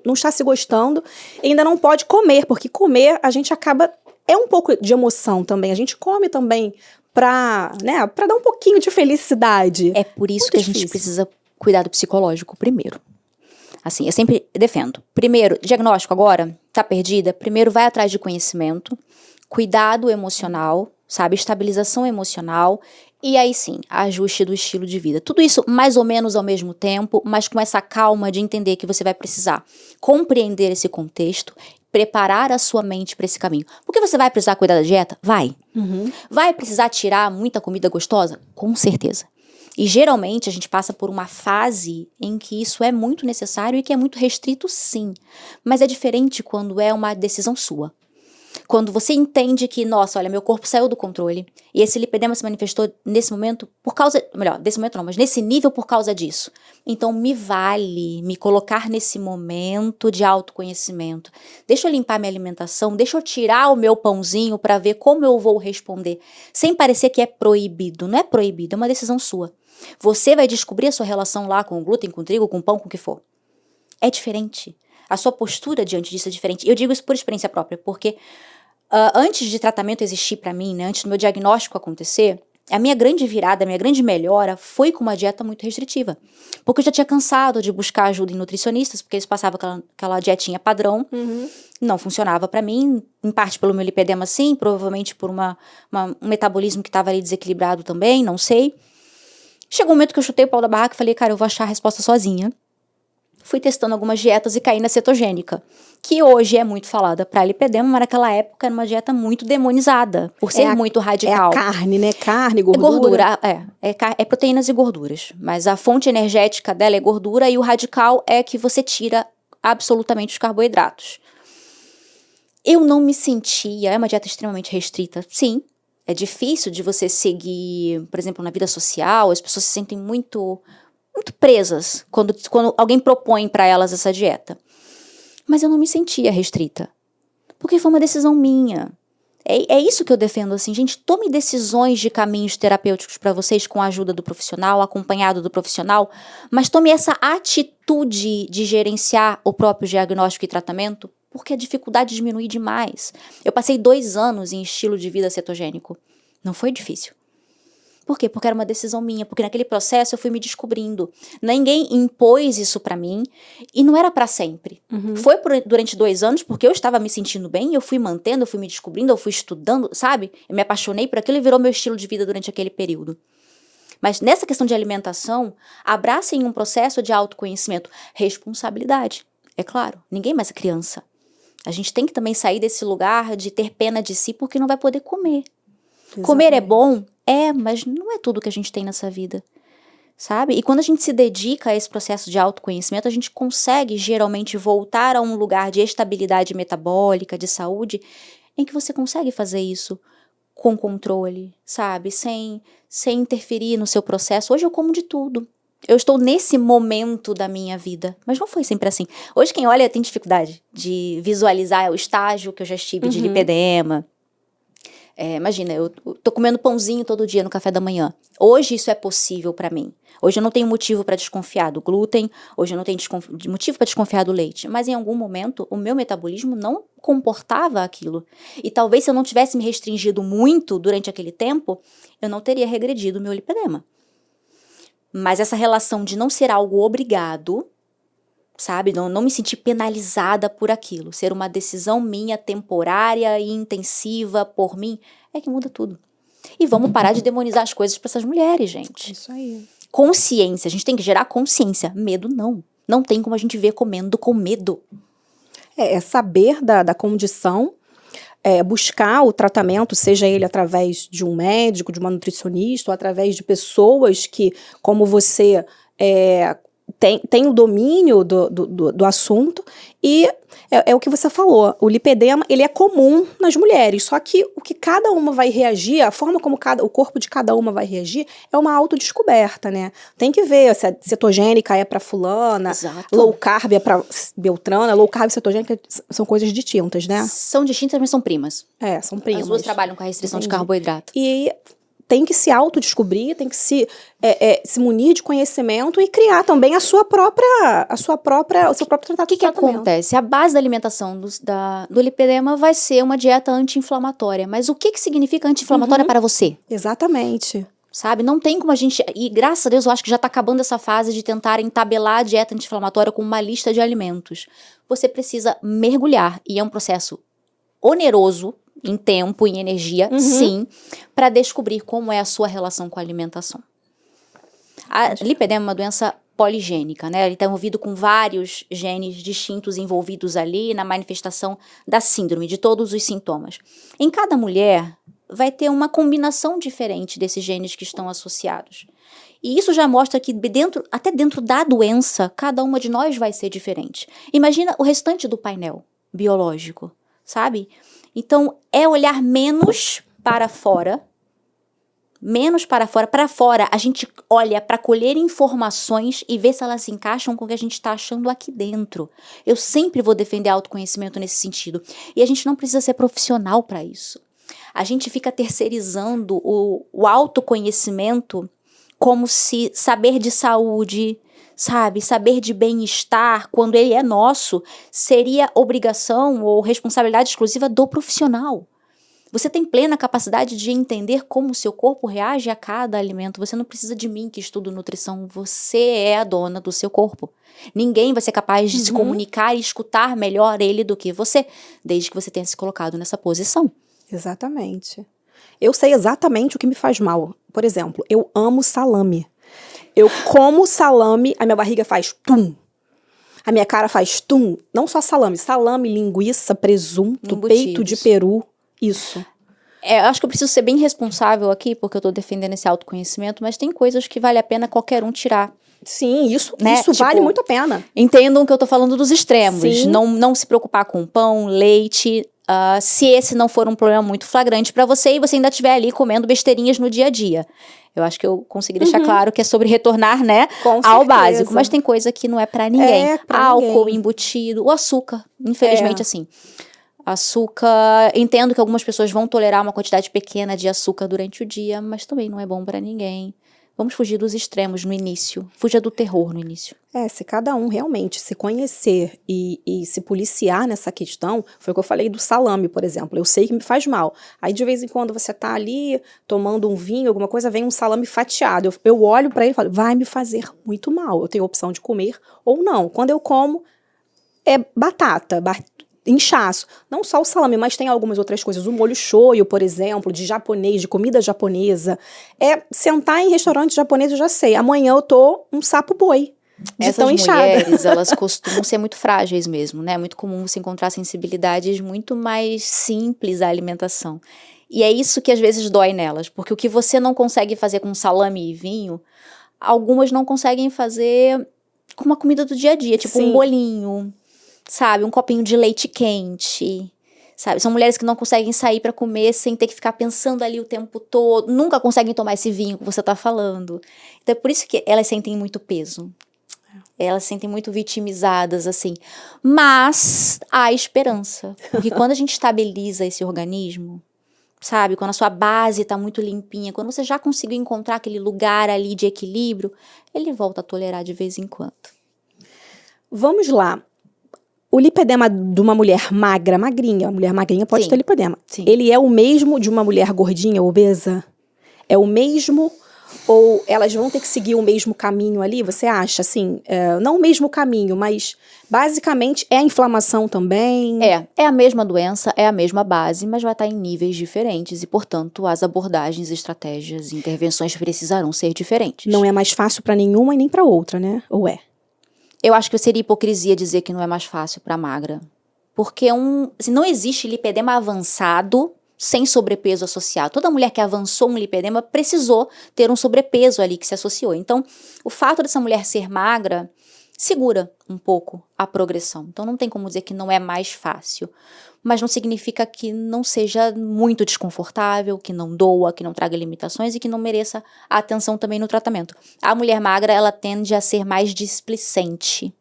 não está se gostando, e ainda não pode comer, porque comer a gente acaba, é um pouco de emoção também, a gente come também para dar um pouquinho de felicidade. É por isso Muito que a difícil. gente precisa cuidar do psicológico primeiro. Assim, eu sempre defendo. Primeiro, diagnóstico agora, tá perdida? Primeiro, vai atrás de conhecimento, cuidado emocional, sabe? Estabilização emocional. E aí sim, ajuste do estilo de vida. Tudo isso mais ou menos ao mesmo tempo, mas com essa calma de entender que você vai precisar compreender esse contexto, preparar a sua mente para esse caminho. Porque você vai precisar cuidar da dieta? Vai. Vai precisar tirar muita comida gostosa? Com certeza. E geralmente a gente passa por uma fase em que isso é muito necessário e que é muito restrito, sim. Mas é diferente quando é uma decisão sua. Quando você entende que, nossa, olha, meu corpo saiu do controle e esse lipedema se manifestou nesse momento por causa, melhor, desse momento não, mas nesse nível por causa disso. Então me vale me colocar nesse momento de autoconhecimento. Deixa eu limpar minha alimentação, deixa eu tirar o meu pãozinho para ver como eu vou responder. Sem parecer que é proibido. Não é proibido, é uma decisão sua. Você vai descobrir a sua relação lá com o glúten, com o trigo, com o pão, com o que for. É diferente. A sua postura diante disso é diferente. Eu digo isso por experiência própria, porque antes de tratamento existir para mim, né, antes do meu diagnóstico acontecer, a minha grande virada, a minha grande melhora foi com uma dieta muito restritiva. Porque eu já tinha cansado de buscar ajuda em nutricionistas, porque eles passavam aquela dietinha padrão, não funcionava para mim, em parte pelo meu lipedema sim, provavelmente por um metabolismo que estava ali desequilibrado também, não sei. Chegou um momento que eu chutei o pau da barraca e falei, cara, eu vou achar a resposta sozinha. Fui testando algumas dietas e caí na cetogênica, que hoje é muito falada para lipedema, mas naquela época era uma dieta muito demonizada, por ser muito radical. É a carne, né? Carne, gordura. É gordura, é proteínas e gorduras, mas a fonte energética dela é gordura e o radical é que você tira absolutamente os carboidratos. Eu não me sentia, é uma dieta extremamente restrita, sim. É difícil de você seguir, por exemplo, na vida social, as pessoas se sentem muito presas quando alguém propõe para elas essa dieta. Mas eu não me sentia restrita, porque foi uma decisão minha. É isso que eu defendo, assim, gente, tome decisões de caminhos terapêuticos para vocês com a ajuda do profissional, acompanhado do profissional, mas tome essa atitude de gerenciar o próprio diagnóstico e tratamento, porque a dificuldade diminui demais. Eu passei 2 anos em estilo de vida cetogênico. Não foi difícil. Por quê? Porque era uma decisão minha, porque naquele processo eu fui me descobrindo. Ninguém impôs isso pra mim e não era pra sempre. Foi durante 2 anos, porque eu estava me sentindo bem, eu fui mantendo, eu fui me descobrindo, eu fui estudando, sabe? Eu me apaixonei por aquilo e virou meu estilo de vida durante aquele período. Mas nessa questão de alimentação, abracem um processo de autoconhecimento. Responsabilidade, é claro, ninguém mais é criança. A gente tem que também sair desse lugar de ter pena de si porque não vai poder comer. Exatamente. Comer é bom? Mas não é tudo que a gente tem nessa vida, sabe? E quando a gente se dedica a esse processo de autoconhecimento, a gente consegue geralmente voltar a um lugar de estabilidade metabólica, de saúde, em que você consegue fazer isso com controle, sabe? Sem interferir no seu processo. Hoje eu como de tudo. Eu estou nesse momento da minha vida. Mas não foi sempre assim. Hoje quem olha tem dificuldade de visualizar o estágio que eu já estive de lipedema. Imagina, eu tô comendo pãozinho todo dia no café da manhã. Hoje isso é possível para mim. Hoje eu não tenho motivo para desconfiar do glúten, hoje eu não tenho motivo para desconfiar do leite. Mas em algum momento o meu metabolismo não comportava aquilo. E talvez se eu não tivesse me restringido muito durante aquele tempo, eu não teria regredido o meu lipedema. Mas essa relação de não ser algo obrigado, sabe? Não me sentir penalizada por aquilo. Ser uma decisão minha, temporária e intensiva por mim, é que muda tudo. E vamos parar de demonizar as coisas para essas mulheres, gente. Isso aí. Consciência, a gente tem que gerar consciência. Medo não. Não tem como a gente ver comendo com medo. É saber da condição, buscar o tratamento, seja ele através de um médico, de uma nutricionista, ou através de pessoas que, como você, tem o domínio do assunto, e é o que você falou, o lipedema, ele é comum nas mulheres, só que o que cada uma vai reagir, a forma como o corpo de cada uma vai reagir, é uma autodescoberta, né? Tem que ver se a cetogênica é pra fulana, Exato. low carb é pra beltrana, low carb e cetogênica são coisas distintas, né? São distintas, mas são primas. São primas. As duas trabalham com a restrição de Entendi. carboidrato. E tem que se autodescobrir, tem que se munir de conhecimento e criar também o seu próprio tratamento. O que acontece? A base da alimentação do lipedema vai ser uma dieta anti-inflamatória. Mas o que significa anti-inflamatória para você? Exatamente. Sabe? Não tem como a gente... E graças a Deus eu acho que já está acabando essa fase de tentar entabelar a dieta anti-inflamatória com uma lista de alimentos. Você precisa mergulhar, e é um processo oneroso, em tempo, em energia, sim, para descobrir como é a sua relação com a alimentação. A lipedema é uma doença poligênica, né? Ele está envolvido com vários genes distintos envolvidos ali na manifestação da síndrome, de todos os sintomas. Em cada mulher, vai ter uma combinação diferente desses genes que estão associados. E isso já mostra que até dentro da doença, cada uma de nós vai ser diferente. Imagina o restante do painel biológico, sabe? Então, é olhar menos para fora. Menos para fora. Para fora, a gente olha para colher informações e ver se elas se encaixam com o que a gente está achando aqui dentro. Eu sempre vou defender autoconhecimento nesse sentido. E a gente não precisa ser profissional para isso. A gente fica terceirizando o autoconhecimento como se saber de saúde, sabe, saber de bem-estar, quando ele é nosso, seria obrigação ou responsabilidade exclusiva do profissional. Você tem plena capacidade de entender como o seu corpo reage a cada alimento. Você não precisa de mim que estudo nutrição. Você é a dona do seu corpo. Ninguém vai ser capaz de se comunicar e escutar melhor ele do que você, desde que você tenha se colocado nessa posição. Exatamente. Eu sei exatamente o que me faz mal. Por exemplo, eu amo salame. Eu como salame, a minha barriga faz tum. A minha cara faz tum. Não só salame, linguiça, presunto, Embutidos. peito de peru. Isso. Eu acho que eu preciso ser bem responsável aqui, porque eu tô defendendo esse autoconhecimento, mas tem coisas que vale a pena qualquer um tirar. Sim, isso Tipo, vale muito a pena. Entendam que eu tô falando dos extremos. Sim. Não se preocupar com pão, leite, se esse não for um problema muito flagrante pra você e você ainda estiver ali comendo besteirinhas no dia a dia. Eu acho que eu consegui deixar claro que é sobre retornar, né, ao básico. Mas tem coisa que não é pra ninguém. Álcool embutido, o açúcar, infelizmente assim. Açúcar, entendo que algumas pessoas vão tolerar uma quantidade pequena de açúcar durante o dia, mas também não é bom pra ninguém. Vamos fugir dos extremos no início, fuja do terror no início. Se cada um realmente se conhecer e se policiar nessa questão, foi o que eu falei do salame, por exemplo, eu sei que me faz mal. Aí de vez em quando você tá ali tomando um vinho, alguma coisa, vem um salame fatiado, eu olho pra ele e falo, vai me fazer muito mal, eu tenho a opção de comer ou não. Quando eu como, é batata, inchaço. Não só o salame, mas tem algumas outras coisas. O molho shoyu, por exemplo, de japonês, de comida japonesa. Sentar em restaurante japonês, eu já sei. Amanhã eu tô um sapo boi. De tão inchada. Essas mulheres, elas costumam ser muito frágeis mesmo, né? É muito comum você encontrar sensibilidades muito mais simples à alimentação. E é isso que às vezes dói nelas. Porque o que você não consegue fazer com salame e vinho, algumas não conseguem fazer com uma comida do dia a dia. Tipo um bolinho, sabe? Um copinho de leite quente, sabe? São mulheres que não conseguem sair para comer sem ter que ficar pensando ali o tempo todo, nunca conseguem tomar esse vinho que você tá falando. Então é por isso que elas sentem muito peso. Elas se sentem muito vitimizadas, assim. Mas há esperança. Porque quando a gente estabiliza esse organismo, sabe? Quando a sua base tá muito limpinha, quando você já conseguiu encontrar aquele lugar ali de equilíbrio, ele volta a tolerar de vez em quando. Vamos lá. O lipedema de uma mulher magra, magrinha, a mulher magrinha pode Sim. ter lipedema. Sim. Ele é o mesmo de uma mulher gordinha, obesa? É o mesmo ou elas vão ter que seguir o mesmo caminho ali? Você acha, assim, não o mesmo caminho, mas basicamente é a inflamação também? É a mesma doença, é a mesma base, mas vai estar em níveis diferentes e, portanto, as abordagens, estratégias e intervenções precisarão ser diferentes. Não é mais fácil para nenhuma e nem para outra, né? Ou é? Eu acho que seria hipocrisia dizer que não é mais fácil para magra. Porque assim, não existe lipedema avançado sem sobrepeso associado. Toda mulher que avançou um lipedema precisou ter um sobrepeso ali que se associou. Então, o fato dessa mulher ser magra segura um pouco a progressão. Então, não tem como dizer que não é mais fácil. Mas não significa que não seja muito desconfortável, que não doa, que não traga limitações e que não mereça a atenção também no tratamento. A mulher magra, ela tende a ser mais displicente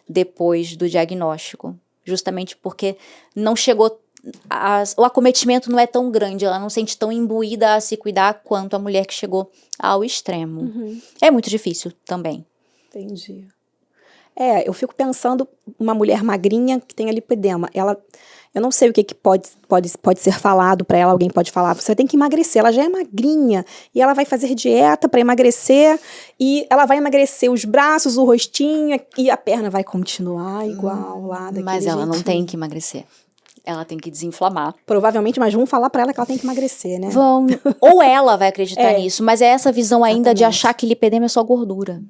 depois do diagnóstico. Justamente porque não chegou... o acometimento não é tão grande, ela não se sente tão imbuída a se cuidar quanto a mulher que chegou ao extremo. Uhum. É muito difícil também. Entendi. Eu fico pensando, uma mulher magrinha que tem lipedema, eu não sei o que pode ser falado para ela, alguém pode falar, você tem que emagrecer, ela já é magrinha, e ela vai fazer dieta para emagrecer, e ela vai emagrecer os braços, o rostinho, e a perna vai continuar igual lá daquele Mas ela não jeitinho. tem que emagrecer. Ela tem que desinflamar. Provavelmente, mas vão falar pra ela que ela tem que emagrecer, né? Vão. Ou ela vai acreditar nisso, mas é essa visão ainda de achar que lipedema é só gordura.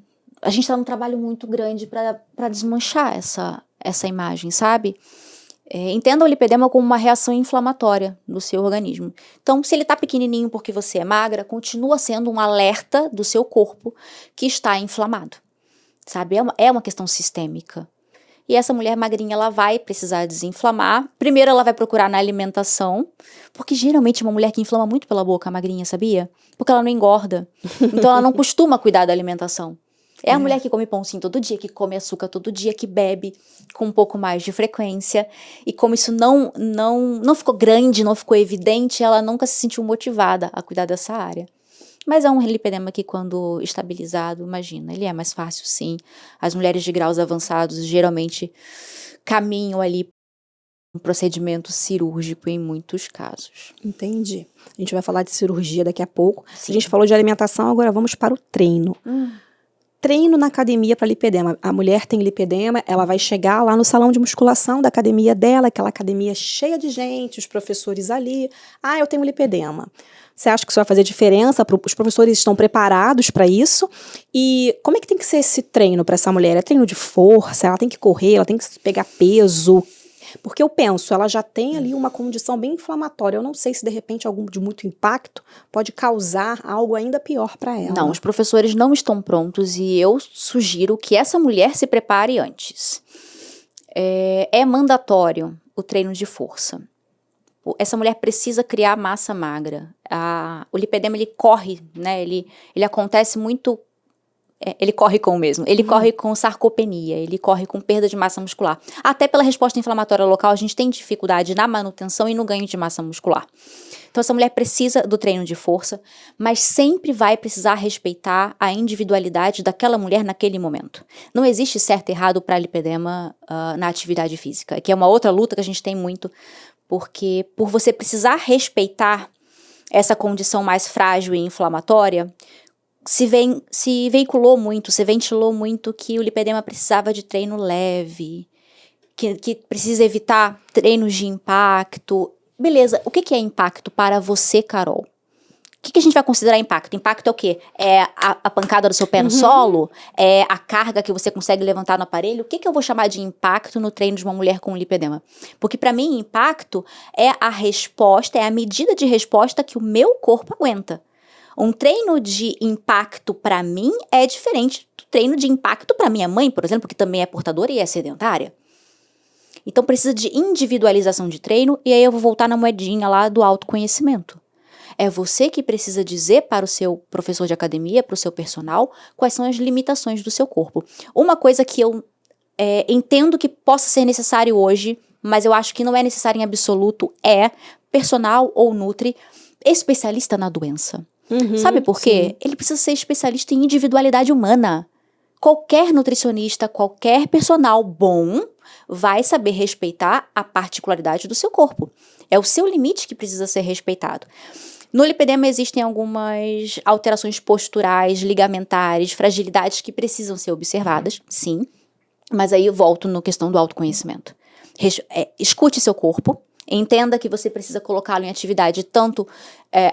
A gente tá num trabalho muito grande pra desmanchar essa imagem, sabe? Entenda o lipedema como uma reação inflamatória do seu organismo. Então, se ele tá pequenininho porque você é magra, continua sendo um alerta do seu corpo que está inflamado, sabe? É uma questão sistêmica. E essa mulher magrinha, ela vai precisar desinflamar. Primeiro, ela vai procurar na alimentação, porque geralmente uma mulher que inflama muito pela boca, magrinha, sabia? Porque ela não engorda. Então, ela não costuma cuidar da alimentação. É a mulher que come pãozinho todo dia, que come açúcar todo dia, que bebe com um pouco mais de frequência. E como isso não ficou grande, não ficou evidente, ela nunca se sentiu motivada a cuidar dessa área. Mas é um lipedema que, quando estabilizado, imagina, ele é mais fácil, sim. As mulheres de graus avançados geralmente caminham ali um procedimento cirúrgico em muitos casos. Entendi. A gente vai falar de cirurgia daqui a pouco. Sim. A gente falou de alimentação, agora vamos para o treino. Treino na academia para lipedema. A mulher tem lipedema, ela vai chegar lá no salão de musculação da academia dela, aquela academia cheia de gente, os professores ali. Eu tenho lipedema. Você acha que isso vai fazer diferença? Os professores estão preparados para isso? E como é que tem que ser esse treino para essa mulher? É treino de força? Ela tem que correr? Ela tem que pegar peso? Porque eu penso, ela já tem ali uma condição bem inflamatória. Eu não sei se de repente algum de muito impacto pode causar algo ainda pior para ela. Não, os professores não estão prontos e eu sugiro que essa mulher se prepare antes. É mandatório o treino de força. Essa mulher precisa criar massa magra. O lipedema, ele corre, né? Ele acontece muito... ele corre com o mesmo. Ele corre com sarcopenia, ele corre com perda de massa muscular. Até pela resposta inflamatória local, a gente tem dificuldade na manutenção e no ganho de massa muscular. Então, essa mulher precisa do treino de força, mas sempre vai precisar respeitar a individualidade daquela mulher naquele momento. Não existe certo e errado para lipedema na atividade física, que é uma outra luta que a gente tem muito, porque por você precisar respeitar essa condição mais frágil e inflamatória, se veiculou muito, se ventilou muito que o lipedema precisava de treino leve, que precisa evitar treinos de impacto. Beleza, o que é impacto para você, Carol? O que a gente vai considerar impacto? Impacto é o quê? É a pancada do seu pé no solo? É a carga que você consegue levantar no aparelho? O que eu vou chamar de impacto no treino de uma mulher com lipedema? Porque para mim, impacto é a resposta, é a medida de resposta que o meu corpo aguenta. Um treino de impacto para mim é diferente do treino de impacto para minha mãe, por exemplo, que também é portadora e é sedentária. Então precisa de individualização de treino, e aí eu vou voltar na moedinha lá do autoconhecimento. É você que precisa dizer para o seu professor de academia, para o seu personal, quais são as limitações do seu corpo. Uma coisa que eu entendo que possa ser necessário hoje, mas eu acho que não é necessário em absoluto, é personal ou nutri especialista na doença. Sabe por quê? Sim. Ele precisa ser especialista em individualidade humana. Qualquer nutricionista, qualquer personal bom vai saber respeitar a particularidade do seu corpo. É o seu limite que precisa ser respeitado. No lipedema existem algumas alterações posturais, ligamentares, fragilidades que precisam ser observadas, sim. Mas aí eu volto na questão do autoconhecimento. Escute seu corpo, entenda que você precisa colocá-lo em atividade tanto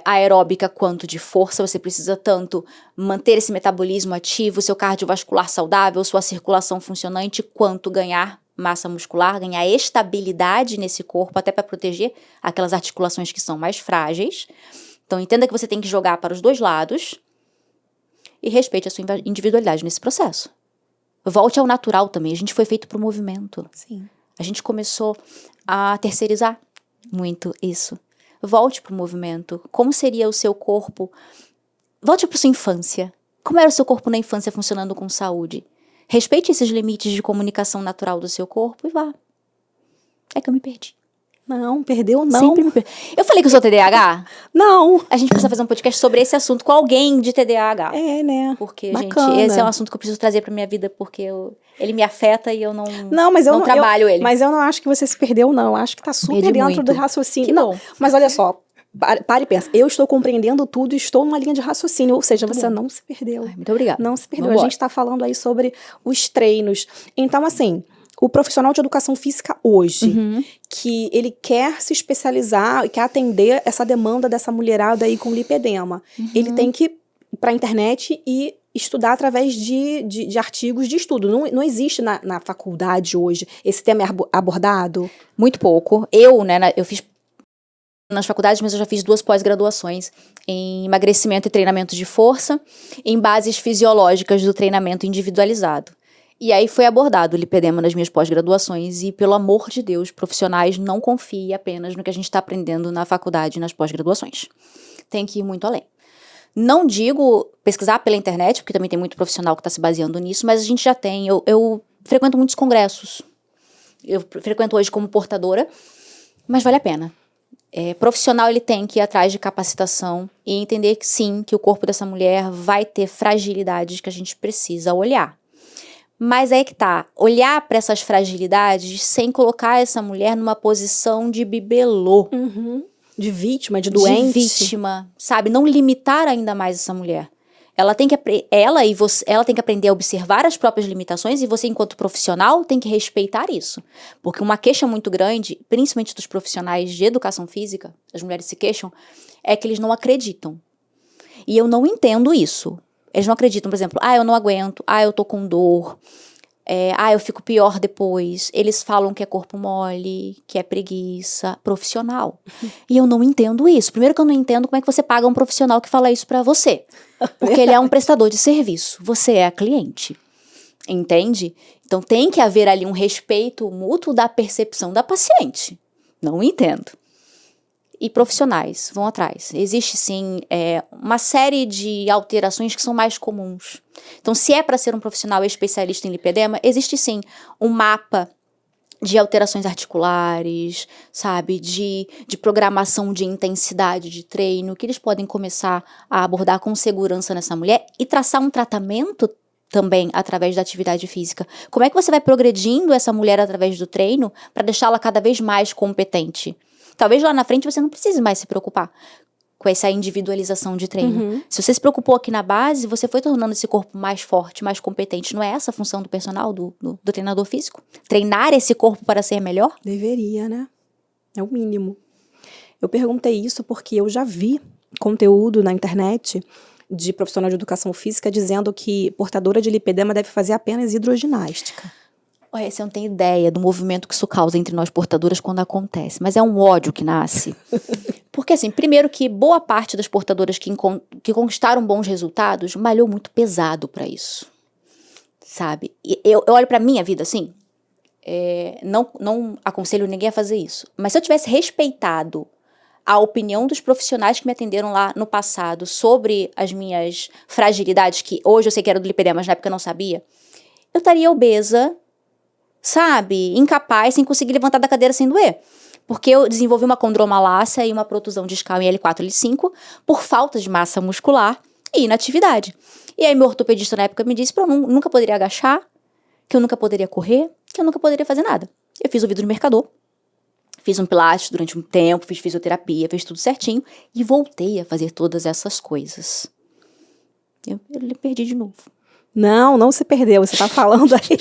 aeróbica quanto de força, você precisa tanto manter esse metabolismo ativo, seu cardiovascular saudável, sua circulação funcionante, quanto ganhar massa muscular, ganhar estabilidade nesse corpo, até para proteger aquelas articulações que são mais frágeis. Então, entenda que você tem que jogar para os dois lados e respeite a sua individualidade nesse processo. Volte ao natural também. A gente foi feito para o movimento. Sim. A gente começou a terceirizar muito isso. Volte para o movimento. Como seria o seu corpo? Volte para sua infância. Como era o seu corpo na infância funcionando com saúde? Respeite esses limites de comunicação natural do seu corpo e vá. É que eu me perdi. Não, perdeu não. Sempre me perdi. Eu falei que eu sou TDAH? Não. A gente precisa fazer um podcast sobre esse assunto com alguém de TDAH. É, né? Porque, Bacana. gente, esse é um assunto que eu preciso trazer pra minha vida, porque ele me afeta e eu não Não, trabalho ele. Mas eu não acho que você se perdeu, não. Eu acho que tá super Perdi dentro muito. do raciocínio. Que não, bom. mas olha só. Para e pensa. Eu estou compreendendo tudo e estou numa linha de raciocínio. Ou seja, você não se perdeu. Ai, muito obrigada. Não se perdeu. Vambora. A gente está falando aí sobre os treinos. Então, assim, o profissional de educação física hoje, que ele quer se especializar e quer atender essa demanda dessa mulherada aí com lipedema, ele tem que ir para a internet e estudar através de artigos de estudo. Não existe na faculdade hoje esse tema abordado? Muito pouco. Eu fiz nas faculdades, mas eu já fiz 2 pós-graduações em emagrecimento e treinamento de força, em bases fisiológicas do treinamento individualizado. E aí foi abordado o lipedema nas minhas pós-graduações e, pelo amor de Deus, profissionais, não confiem apenas no que a gente está aprendendo na faculdade e nas pós-graduações. Tem que ir muito além. Não digo pesquisar pela internet, porque também tem muito profissional que está se baseando nisso, mas a gente já tem. Eu frequento muitos congressos. Eu frequento hoje como portadora, mas vale a pena. Profissional, ele tem que ir atrás de capacitação e entender que sim, que o corpo dessa mulher vai ter fragilidades que a gente precisa olhar. Mas aí que tá, olhar para essas fragilidades sem colocar essa mulher numa posição de bibelô. De vítima, de doente. De vítima, sabe? Não limitar ainda mais essa mulher. Ela tem que aprender a observar as próprias limitações e você, enquanto profissional, tem que respeitar isso. Porque uma queixa muito grande, principalmente dos profissionais de educação física, as mulheres se queixam, é que eles não acreditam. E eu não entendo isso. Eles não acreditam, por exemplo, eu não aguento, eu tô com dor, eu fico pior depois. Eles falam que é corpo mole, que é preguiça, profissional. E eu não entendo isso. Primeiro que eu não entendo como é que você paga um profissional que fala isso pra você. Porque ele é um prestador de serviço, você é a cliente. Entende? Então tem que haver ali um respeito mútuo da percepção da paciente. Não entendo. E profissionais, vão atrás. Existe, sim, uma série de alterações que são mais comuns. Então, se é para ser um profissional especialista em lipedema, existe, sim, um mapa de alterações articulares, sabe? De programação de intensidade de treino, que eles podem começar a abordar com segurança nessa mulher e traçar um tratamento também através da atividade física. Como é que você vai progredindo essa mulher através do treino para deixá-la cada vez mais competente? Talvez lá na frente você não precise mais se preocupar com essa individualização de treino. Se você se preocupou aqui na base, você foi tornando esse corpo mais forte, mais competente. Não é essa a função do personal, do treinador físico? Treinar esse corpo para ser melhor? Deveria, né? É o mínimo. Eu perguntei isso porque eu já vi conteúdo na internet de profissional de educação física dizendo que portadora de lipedema deve fazer apenas hidroginástica. Olha, você não tem ideia do movimento que isso causa entre nós portadoras quando acontece, mas é um ódio que nasce. Porque, assim, primeiro que boa parte das portadoras que conquistaram bons resultados malhou muito pesado pra isso, sabe? E eu olho pra minha vida, assim, não aconselho ninguém a fazer isso. Mas se eu tivesse respeitado a opinião dos profissionais que me atenderam lá no passado sobre as minhas fragilidades, que hoje eu sei que era do lipedema, mas na época eu não sabia, eu estaria obesa, sabe, incapaz, sem conseguir levantar da cadeira sem doer. Porque eu desenvolvi uma condromalácia e uma protusão discal em L4 e L5 por falta de massa muscular e inatividade. E aí meu ortopedista na época me disse que eu nunca poderia agachar, que eu nunca poderia correr, que eu nunca poderia fazer nada. Eu fiz o vidro de mercador, fiz um pilates durante um tempo, fiz fisioterapia, fiz tudo certinho e voltei a fazer todas essas coisas. Eu me perdi de novo. Não se perdeu, você tá falando aí.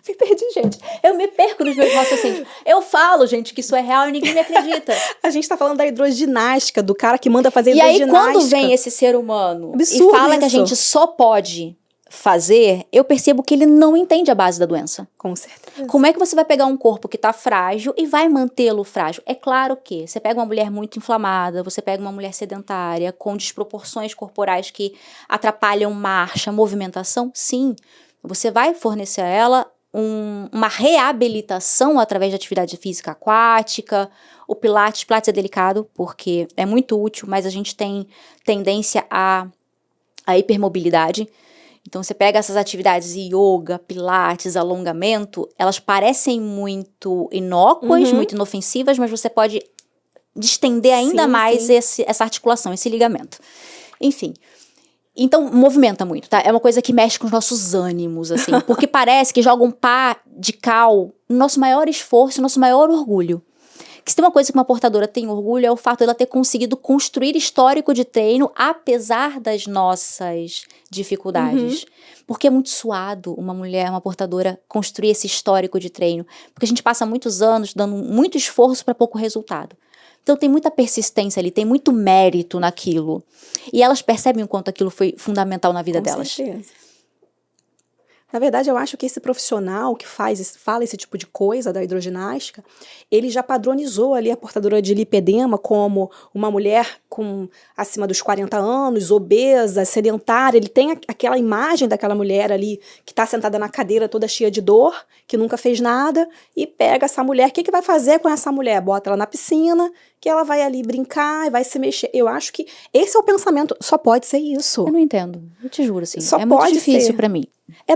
Me perdi, gente. Eu me perco nos meus raciocínios. Eu falo, gente, que isso é real e ninguém me acredita. A gente tá falando da hidroginástica, do cara que manda fazer e hidroginástica. E aí, quando vem esse ser humano Absurdo e fala isso. que a gente só pode fazer, eu percebo que ele não entende a base da doença. Com certeza. Como é que você vai pegar um corpo que tá frágil e vai mantê-lo frágil? É claro que você pega uma mulher muito inflamada, você pega uma mulher sedentária, com desproporções corporais que atrapalham marcha, movimentação, sim. Você vai fornecer a ela uma reabilitação através de atividade física aquática. O Pilates é delicado porque é muito útil, mas a gente tem tendência à hipermobilidade. Então, você pega essas atividades yoga, pilates, alongamento, elas parecem muito inócuas, muito inofensivas, mas você pode distender ainda mais essa articulação, esse ligamento. Enfim, então movimenta muito, tá? É uma coisa que mexe com os nossos ânimos, assim, porque parece que joga um pá de cal no nosso maior esforço, no nosso maior orgulho. Que se tem uma coisa que uma portadora tem orgulho é o fato dela ter conseguido construir histórico de treino apesar das nossas dificuldades. Porque é muito suado uma mulher, uma portadora, construir esse histórico de treino. Porque a gente passa muitos anos dando muito esforço para pouco resultado. Então tem muita persistência ali, tem muito mérito naquilo. E elas percebem o quanto aquilo foi fundamental na vida delas. Com certeza. Na verdade, eu acho que esse profissional que fala esse tipo de coisa da hidroginástica, ele já padronizou ali a portadora de lipedema como uma mulher com acima dos 40 anos, obesa, sedentária. Ele tem aquela imagem daquela mulher ali que está sentada na cadeira toda cheia de dor, que nunca fez nada, e pega essa mulher. O que vai fazer com essa mulher? Bota ela na piscina, que ela vai ali brincar e vai se mexer. Eu acho que esse é o pensamento, só pode ser isso. Eu não entendo, eu te juro, assim, só é muito pode difícil ser. Pra mim.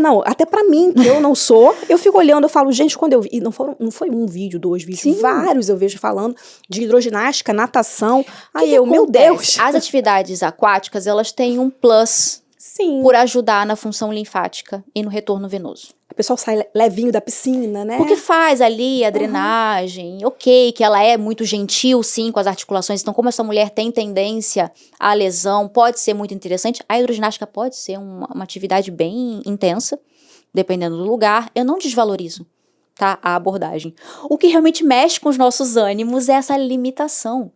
Não, até pra mim, que eu não sou, eu fico olhando, eu falo, gente, quando eu vi, e não foi um vídeo, 2 vídeos, Sim. vários eu vejo falando de hidroginástica, natação, Meu Deus. As atividades aquáticas, elas têm um plus Sim. por ajudar na função linfática e no retorno venoso. O pessoal sai levinho da piscina, né? Porque faz ali a drenagem, ok, que ela é muito gentil, sim, com as articulações. Então, como essa mulher tem tendência à lesão, pode ser muito interessante. A hidroginástica pode ser uma atividade bem intensa, dependendo do lugar. Eu não desvalorizo, tá, a abordagem. O que realmente mexe com os nossos ânimos é essa limitação.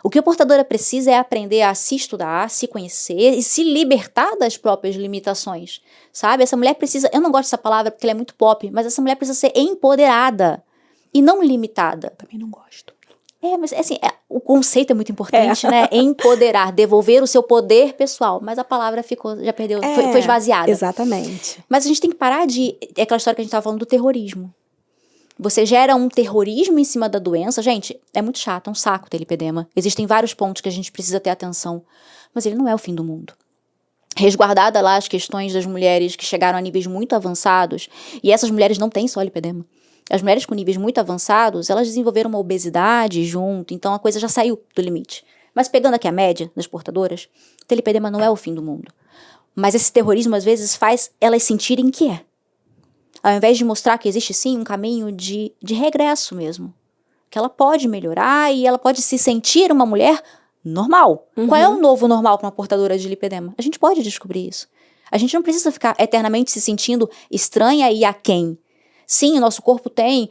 O que a portadora precisa é aprender a se estudar, se conhecer e se libertar das próprias limitações, sabe? Essa mulher precisa, eu não gosto dessa palavra porque ela é muito pop, mas essa mulher precisa ser empoderada e não limitada. Também não gosto. Mas assim, o conceito é muito importante, né? Empoderar, devolver o seu poder pessoal, mas a palavra já perdeu, foi esvaziada. Exatamente. Mas a gente tem que parar é aquela história que a gente estava falando do terrorismo. Você gera um terrorismo em cima da doença. Gente, é muito chato, é um saco ter lipedema. Existem vários pontos que a gente precisa ter atenção. Mas ele não é o fim do mundo. Resguardada lá as questões das mulheres que chegaram a níveis muito avançados, e essas mulheres não têm só lipedema. As mulheres com níveis muito avançados, elas desenvolveram uma obesidade junto, então a coisa já saiu do limite. Mas pegando aqui a média das portadoras, ter lipedema não é o fim do mundo. Mas esse terrorismo, às vezes, faz elas sentirem que é. Ao invés de mostrar que existe, sim, um caminho de regresso mesmo. Que ela pode melhorar e ela pode se sentir uma mulher normal. Qual é o novo normal para uma portadora de lipedema? A gente pode descobrir isso. A gente não precisa ficar eternamente se sentindo estranha e aquém. Sim, o nosso corpo tem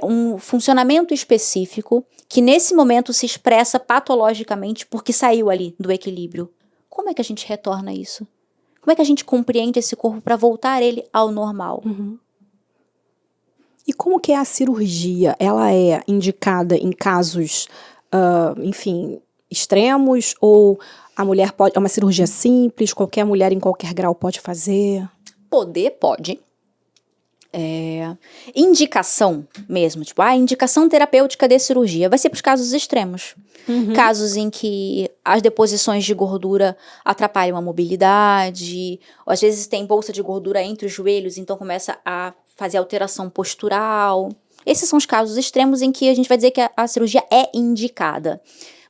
um funcionamento específico que nesse momento se expressa patologicamente porque saiu ali do equilíbrio. Como é que a gente retorna isso? Como é que a gente compreende esse corpo para voltar ele ao normal? E como que é a cirurgia? Ela é indicada em casos, enfim, extremos? Ou a mulher pode... É uma cirurgia simples? Qualquer mulher em qualquer grau pode fazer? Poder pode. Indicação mesmo, tipo, a indicação terapêutica de cirurgia vai ser para os casos extremos. Casos em que as deposições de gordura atrapalham a mobilidade, ou às vezes tem bolsa de gordura entre os joelhos, então começa a fazer alteração postural. Esses são os casos extremos em que a gente vai dizer que a cirurgia é indicada.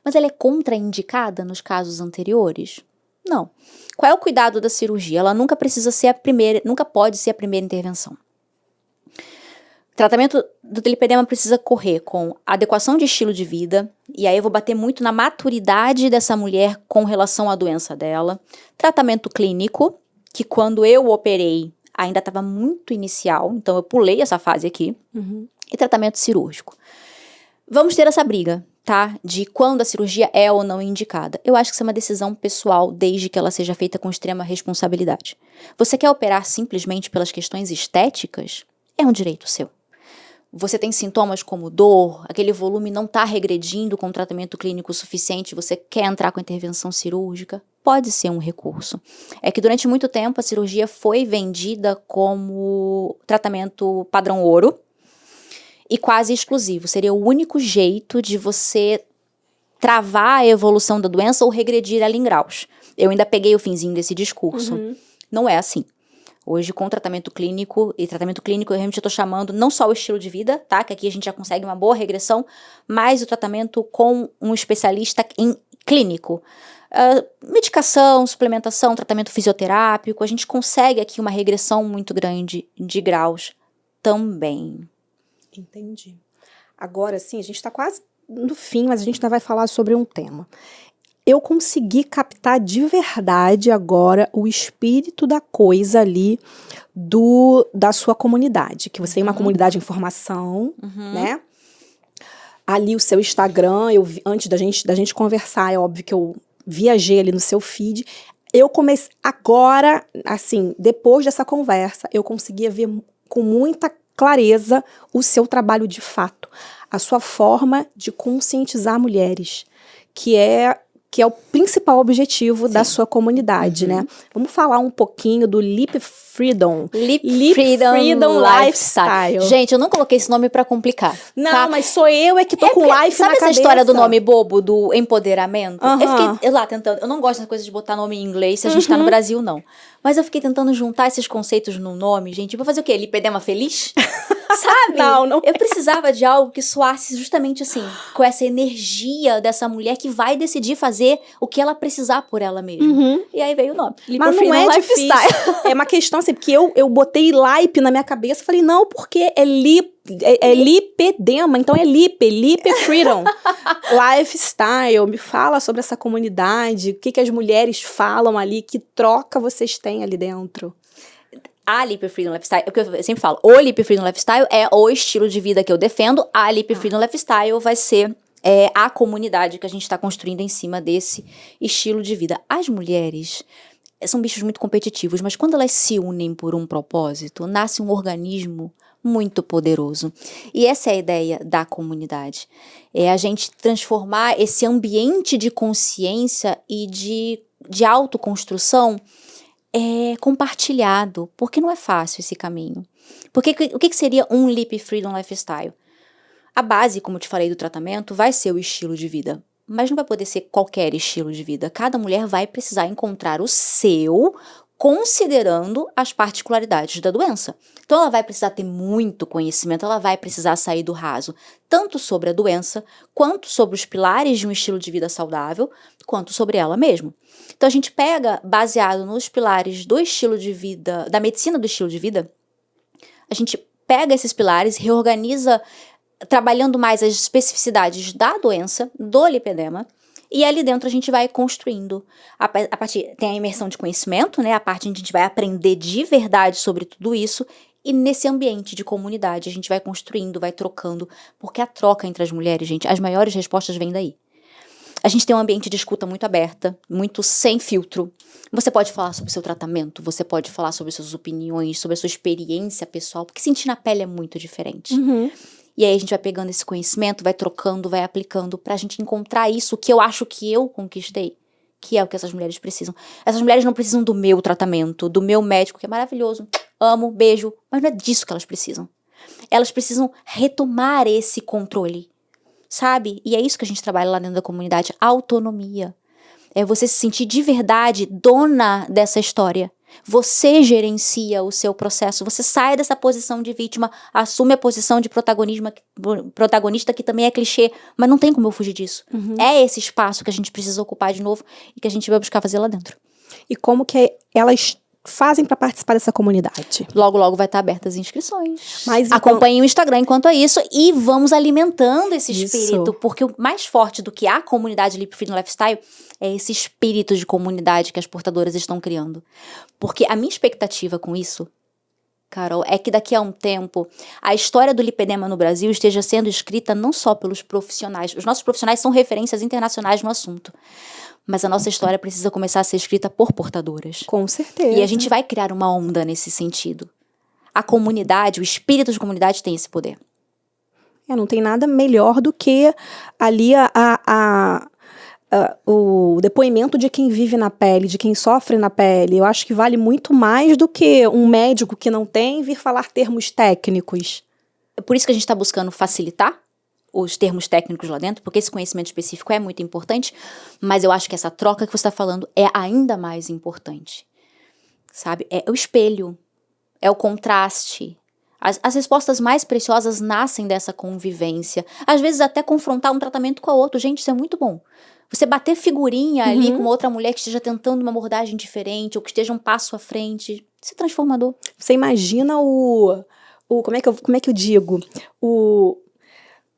Mas ela é contraindicada nos casos anteriores? Não. Qual é o cuidado da cirurgia? Ela nunca precisa ser a primeira, nunca pode ser a primeira intervenção. O tratamento do lipedema precisa correr com adequação de estilo de vida, e aí eu vou bater muito na maturidade dessa mulher com relação à doença dela. Tratamento clínico, que quando eu operei ainda estava muito inicial, então eu pulei essa fase aqui. E tratamento cirúrgico. Vamos ter essa briga, tá? De quando a cirurgia é ou não indicada. Eu acho que isso é uma decisão pessoal, desde que ela seja feita com extrema responsabilidade. Você quer operar simplesmente pelas questões estéticas? É um direito seu. Você tem sintomas como dor, aquele volume não está regredindo com tratamento clínico suficiente, você quer entrar com intervenção cirúrgica? Pode ser um recurso. É que durante muito tempo a cirurgia foi vendida como tratamento padrão ouro e quase exclusivo. Seria o único jeito de você travar a evolução da doença ou regredir ela em graus. Eu ainda peguei o finzinho desse discurso. Não é assim. Hoje, com tratamento clínico, e tratamento clínico eu realmente estou chamando não só o estilo de vida, tá? Que aqui a gente já consegue uma boa regressão, mas o tratamento com um especialista em clínico. Medicação, suplementação, tratamento fisioterápico, a gente consegue aqui uma regressão muito grande de graus também. Entendi. Agora, sim, a gente está quase no fim, mas a gente ainda vai falar sobre um tema. Eu consegui captar de verdade agora o espírito da coisa ali da sua comunidade, que você tem uma comunidade de informação, né? Ali o seu Instagram, antes da gente conversar, é óbvio que eu viajei ali no seu feed. Eu comecei agora, assim, depois dessa conversa, eu conseguia ver com muita clareza o seu trabalho de fato, a sua forma de conscientizar mulheres, que é o principal objetivo da sua comunidade, né? Vamos falar um pouquinho do Lip Freedom. Lip Freedom Lifestyle. Gente, eu não coloquei esse nome pra complicar. Não, tá? mas sou eu que tô com life na cabeça. Sabe essa história do nome bobo, do empoderamento? Eu fiquei lá tentando, eu não gosto dessa coisa de botar nome em inglês se a gente tá no Brasil, não. Mas eu fiquei tentando juntar esses conceitos no nome, gente. Vou fazer o quê? Lipedema feliz? Sabe? Não. Eu precisava de algo que soasse justamente assim, com essa energia dessa mulher que vai decidir fazer o que ela precisar por ela mesma. E aí veio o nome. Mas não é difícil. É uma questão assim, porque eu botei lipe na minha cabeça, falei, não, porque é lipedema, então é Lip Freedom Lifestyle. Me fala sobre essa comunidade, o que as mulheres falam ali, que troca vocês têm ali dentro. A Lip Freedom Lifestyle, é o que eu sempre falo, o Lip Freedom Lifestyle é o estilo de vida que eu defendo, a Lip Freedom Lifestyle vai ser a comunidade que a gente está construindo em cima desse estilo de vida. As mulheres são bichos muito competitivos, mas quando elas se unem por um propósito, nasce um organismo muito poderoso. E essa é a ideia da comunidade. É a gente transformar esse ambiente de consciência e de autoconstrução compartilhado, porque não é fácil esse caminho. Porque o que seria um Lip Freedom Lifestyle? A base, como eu te falei, do tratamento vai ser o estilo de vida, mas não vai poder ser qualquer estilo de vida. Cada mulher vai precisar encontrar o seu, considerando as particularidades da doença. Então ela vai precisar ter muito conhecimento, ela vai precisar sair do raso, tanto sobre a doença, quanto sobre os pilares de um estilo de vida saudável, quanto sobre ela mesma. Então a gente pega, baseado nos pilares do estilo de vida, da medicina do estilo de vida, a gente pega esses pilares, reorganiza, trabalhando mais as especificidades da doença, do lipedema, e ali dentro a gente vai construindo. A partir, tem a imersão de conhecimento, né? A parte onde a gente vai aprender de verdade sobre tudo isso. E nesse ambiente de comunidade a gente vai construindo, vai trocando. Porque a troca entre as mulheres, gente, as maiores respostas vêm daí. A gente tem um ambiente de escuta muito aberta, muito sem filtro. Você pode falar sobre o seu tratamento, você pode falar sobre suas opiniões, sobre a sua experiência pessoal. Porque sentir na pele é muito diferente. E aí a gente vai pegando esse conhecimento, vai trocando, vai aplicando pra gente encontrar isso que eu acho que eu conquistei, que é o que essas mulheres precisam. Essas mulheres não precisam do meu tratamento, do meu médico, que é maravilhoso. amo, beijo, mas não é disso que elas precisam. Elas precisam retomar esse controle, sabe? E é isso que a gente trabalha lá dentro da comunidade, autonomia. É você se sentir de verdade dona dessa história. Você gerencia o seu processo, você sai dessa posição de vítima, assume a posição de protagonista, que também é clichê, mas não tem como eu fugir disso. É esse espaço que a gente precisa ocupar de novo e que a gente vai buscar fazer lá dentro. E como que elas fazem para participar dessa comunidade? Logo, logo vai estar abertas as inscrições. Mas acompanhem o Instagram enquanto é isso e vamos alimentando esse espírito, Isso. porque o mais forte do que a comunidade Lip Freedom Lifestyle é esse espírito de comunidade que as portadoras estão criando. Porque a minha expectativa com isso, Carol, é que daqui a um tempo a história do lipedema no Brasil esteja sendo escrita não só pelos profissionais. Os nossos profissionais são referências internacionais no assunto. Mas a nossa história precisa começar a ser escrita por portadoras. Com certeza. E a gente vai criar uma onda nesse sentido. A comunidade, o espírito de comunidade tem esse poder. Não tem nada melhor do que ali o depoimento de quem vive na pele, de quem sofre na pele. Eu acho que vale muito mais do que um médico que não tem vir falar termos técnicos. É por isso que a gente está buscando facilitar os termos técnicos lá dentro, porque esse conhecimento específico é muito importante, mas eu acho que essa troca que você está falando é ainda mais importante, sabe? É o espelho, é o contraste. As respostas mais preciosas nascem dessa convivência, às vezes até confrontar um tratamento com a outro. Gente, isso é muito bom. Você bater figurinha ali com uma outra mulher que esteja tentando uma abordagem diferente, ou que esteja um passo à frente, isso é transformador. Você imagina como é que eu digo?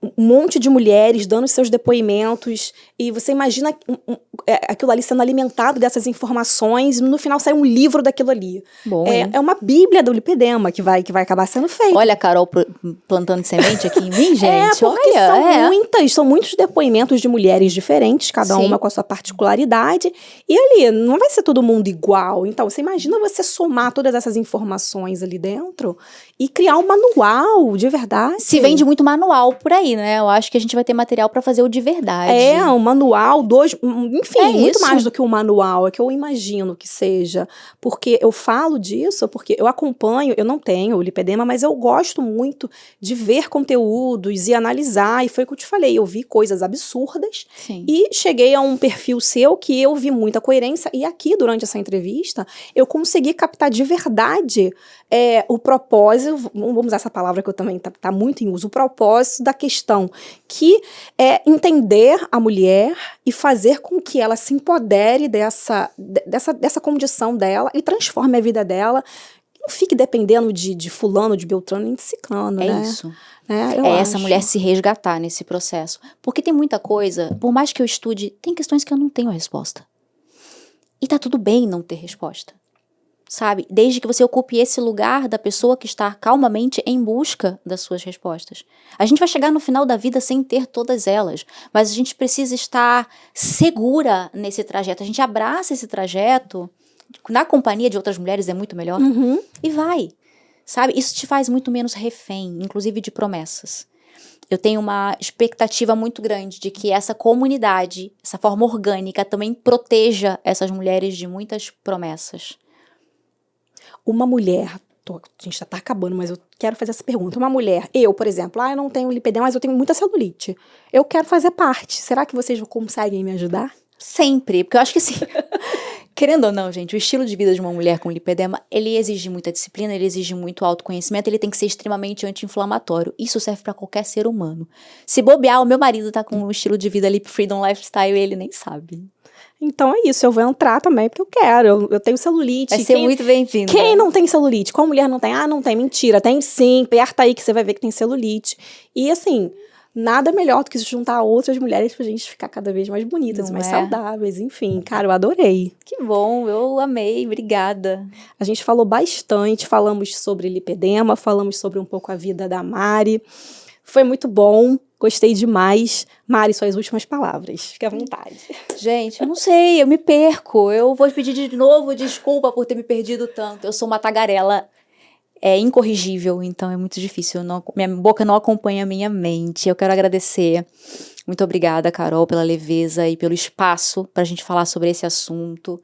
Um monte de mulheres dando seus depoimentos, e você imagina aquilo ali sendo alimentado dessas informações, e no final sai um livro daquilo ali. Bom, é uma bíblia do lipedema que vai acabar sendo feita. Olha a Carol plantando semente aqui em mim, gente. Porque olha, são muitos depoimentos de mulheres diferentes, cada Sim. uma com a sua particularidade, e ali não vai ser todo mundo igual. Então, você imagina você somar todas essas informações ali dentro e criar um manual de verdade. Se vende muito manual por aí, né? Eu acho que a gente vai ter material pra fazer o de verdade. Um manual, enfim, muito isso. mais do que um manual, é que eu imagino que seja. Porque eu falo disso, porque eu acompanho, eu não tenho o lipedema, mas eu gosto muito de ver conteúdos e analisar, e foi o que eu te falei, eu vi coisas absurdas. Sim. E cheguei a um perfil seu que eu vi muita coerência, e aqui, durante essa entrevista, eu consegui captar de verdade o propósito, vamos usar essa palavra que eu também tá muito em uso, o propósito da questão, que é entender a mulher e fazer com que ela se empodere dessa condição dela e transforme a vida dela, não fique dependendo de fulano, de beltrano, nem de ciclano, né? Isso. Essa mulher se resgatar nesse processo. Porque tem muita coisa, por mais que eu estude, tem questões que eu não tenho a resposta. E tá tudo bem não ter resposta. Sabe? Desde que você ocupe esse lugar da pessoa que está calmamente em busca das suas respostas. A gente vai chegar no final da vida sem ter todas elas, mas a gente precisa estar segura nesse trajeto. A gente abraça esse trajeto, na companhia de outras mulheres é muito melhor, e vai. Sabe? Isso te faz muito menos refém, inclusive de promessas. Eu tenho uma expectativa muito grande de que essa comunidade, essa forma orgânica, também proteja essas mulheres de muitas promessas. Uma mulher, a gente já tá acabando, mas eu quero fazer essa pergunta. Uma mulher, eu, por exemplo, eu não tenho lipedema, mas eu tenho muita celulite. Eu quero fazer parte. Será que vocês conseguem me ajudar? Sempre, porque eu acho que assim, querendo ou não, gente, o estilo de vida de uma mulher com lipedema, ele exige muita disciplina, ele exige muito autoconhecimento, ele tem que ser extremamente anti-inflamatório. Isso serve pra qualquer ser humano. Se bobear, o meu marido tá com um estilo de vida Lip Freedom Lifestyle e ele nem sabe. Então é isso, eu vou entrar também porque eu quero. Eu tenho celulite. Vai ser muito bem-vindo. Quem não tem celulite? Qual mulher não tem? Não tem, mentira. Tem sim, aperta aí que você vai ver que tem celulite. E assim, nada melhor do que se juntar a outras mulheres pra gente ficar cada vez mais bonitas, mais saudáveis, enfim. Cara, eu adorei. Que bom, eu amei, obrigada. A gente falou bastante, falamos sobre lipedema, falamos sobre um pouco a vida da Mari. Foi muito bom, gostei demais. Mari, suas últimas palavras, fique à vontade. Gente, eu não sei, eu me perco. Eu vou pedir de novo desculpa por ter me perdido tanto. Eu sou uma tagarela incorrigível, então é muito difícil. Minha boca não acompanha a minha mente. Eu quero agradecer. Muito obrigada, Carol, pela leveza e pelo espaço pra gente falar sobre esse assunto.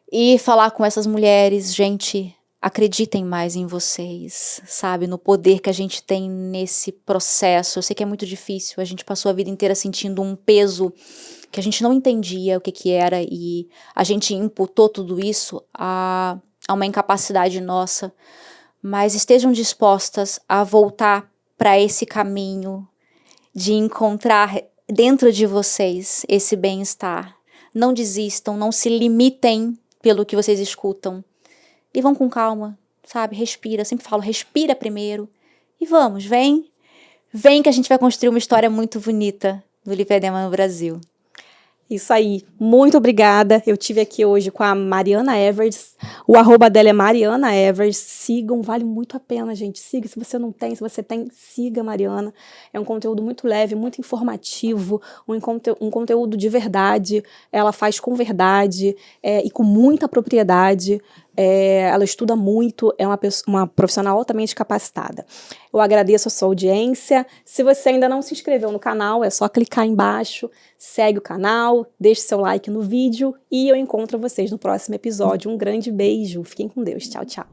E falar com essas mulheres, gente, acreditem mais em vocês, sabe? No poder que a gente tem nesse processo. Eu sei que é muito difícil, a gente passou a vida inteira sentindo um peso que a gente não entendia o que era e a gente imputou tudo isso a uma incapacidade nossa. Mas estejam dispostas a voltar para esse caminho de encontrar dentro de vocês esse bem-estar. Não desistam, não se limitem pelo que vocês escutam. E vão com calma, sabe? Respira, eu sempre falo, respira primeiro. E vamos, vem. Vem que a gente vai construir uma história muito bonita do lipedema no Brasil. Isso aí, muito obrigada. Eu tive aqui hoje com a Mariana Evers. O @, dela é Mariana Evers. Sigam, vale muito a pena, gente. Siga, se você não tem, se você tem, siga a Mariana. É um conteúdo muito leve, muito informativo, um conteúdo de verdade. Ela faz com verdade e com muita propriedade. Ela estuda muito, é uma profissional altamente capacitada. Eu agradeço a sua audiência. Se você ainda não se inscreveu no canal, é só clicar embaixo, segue o canal, deixe seu like no vídeo e eu encontro vocês no próximo episódio. Um grande beijo, fiquem com Deus, tchau, tchau.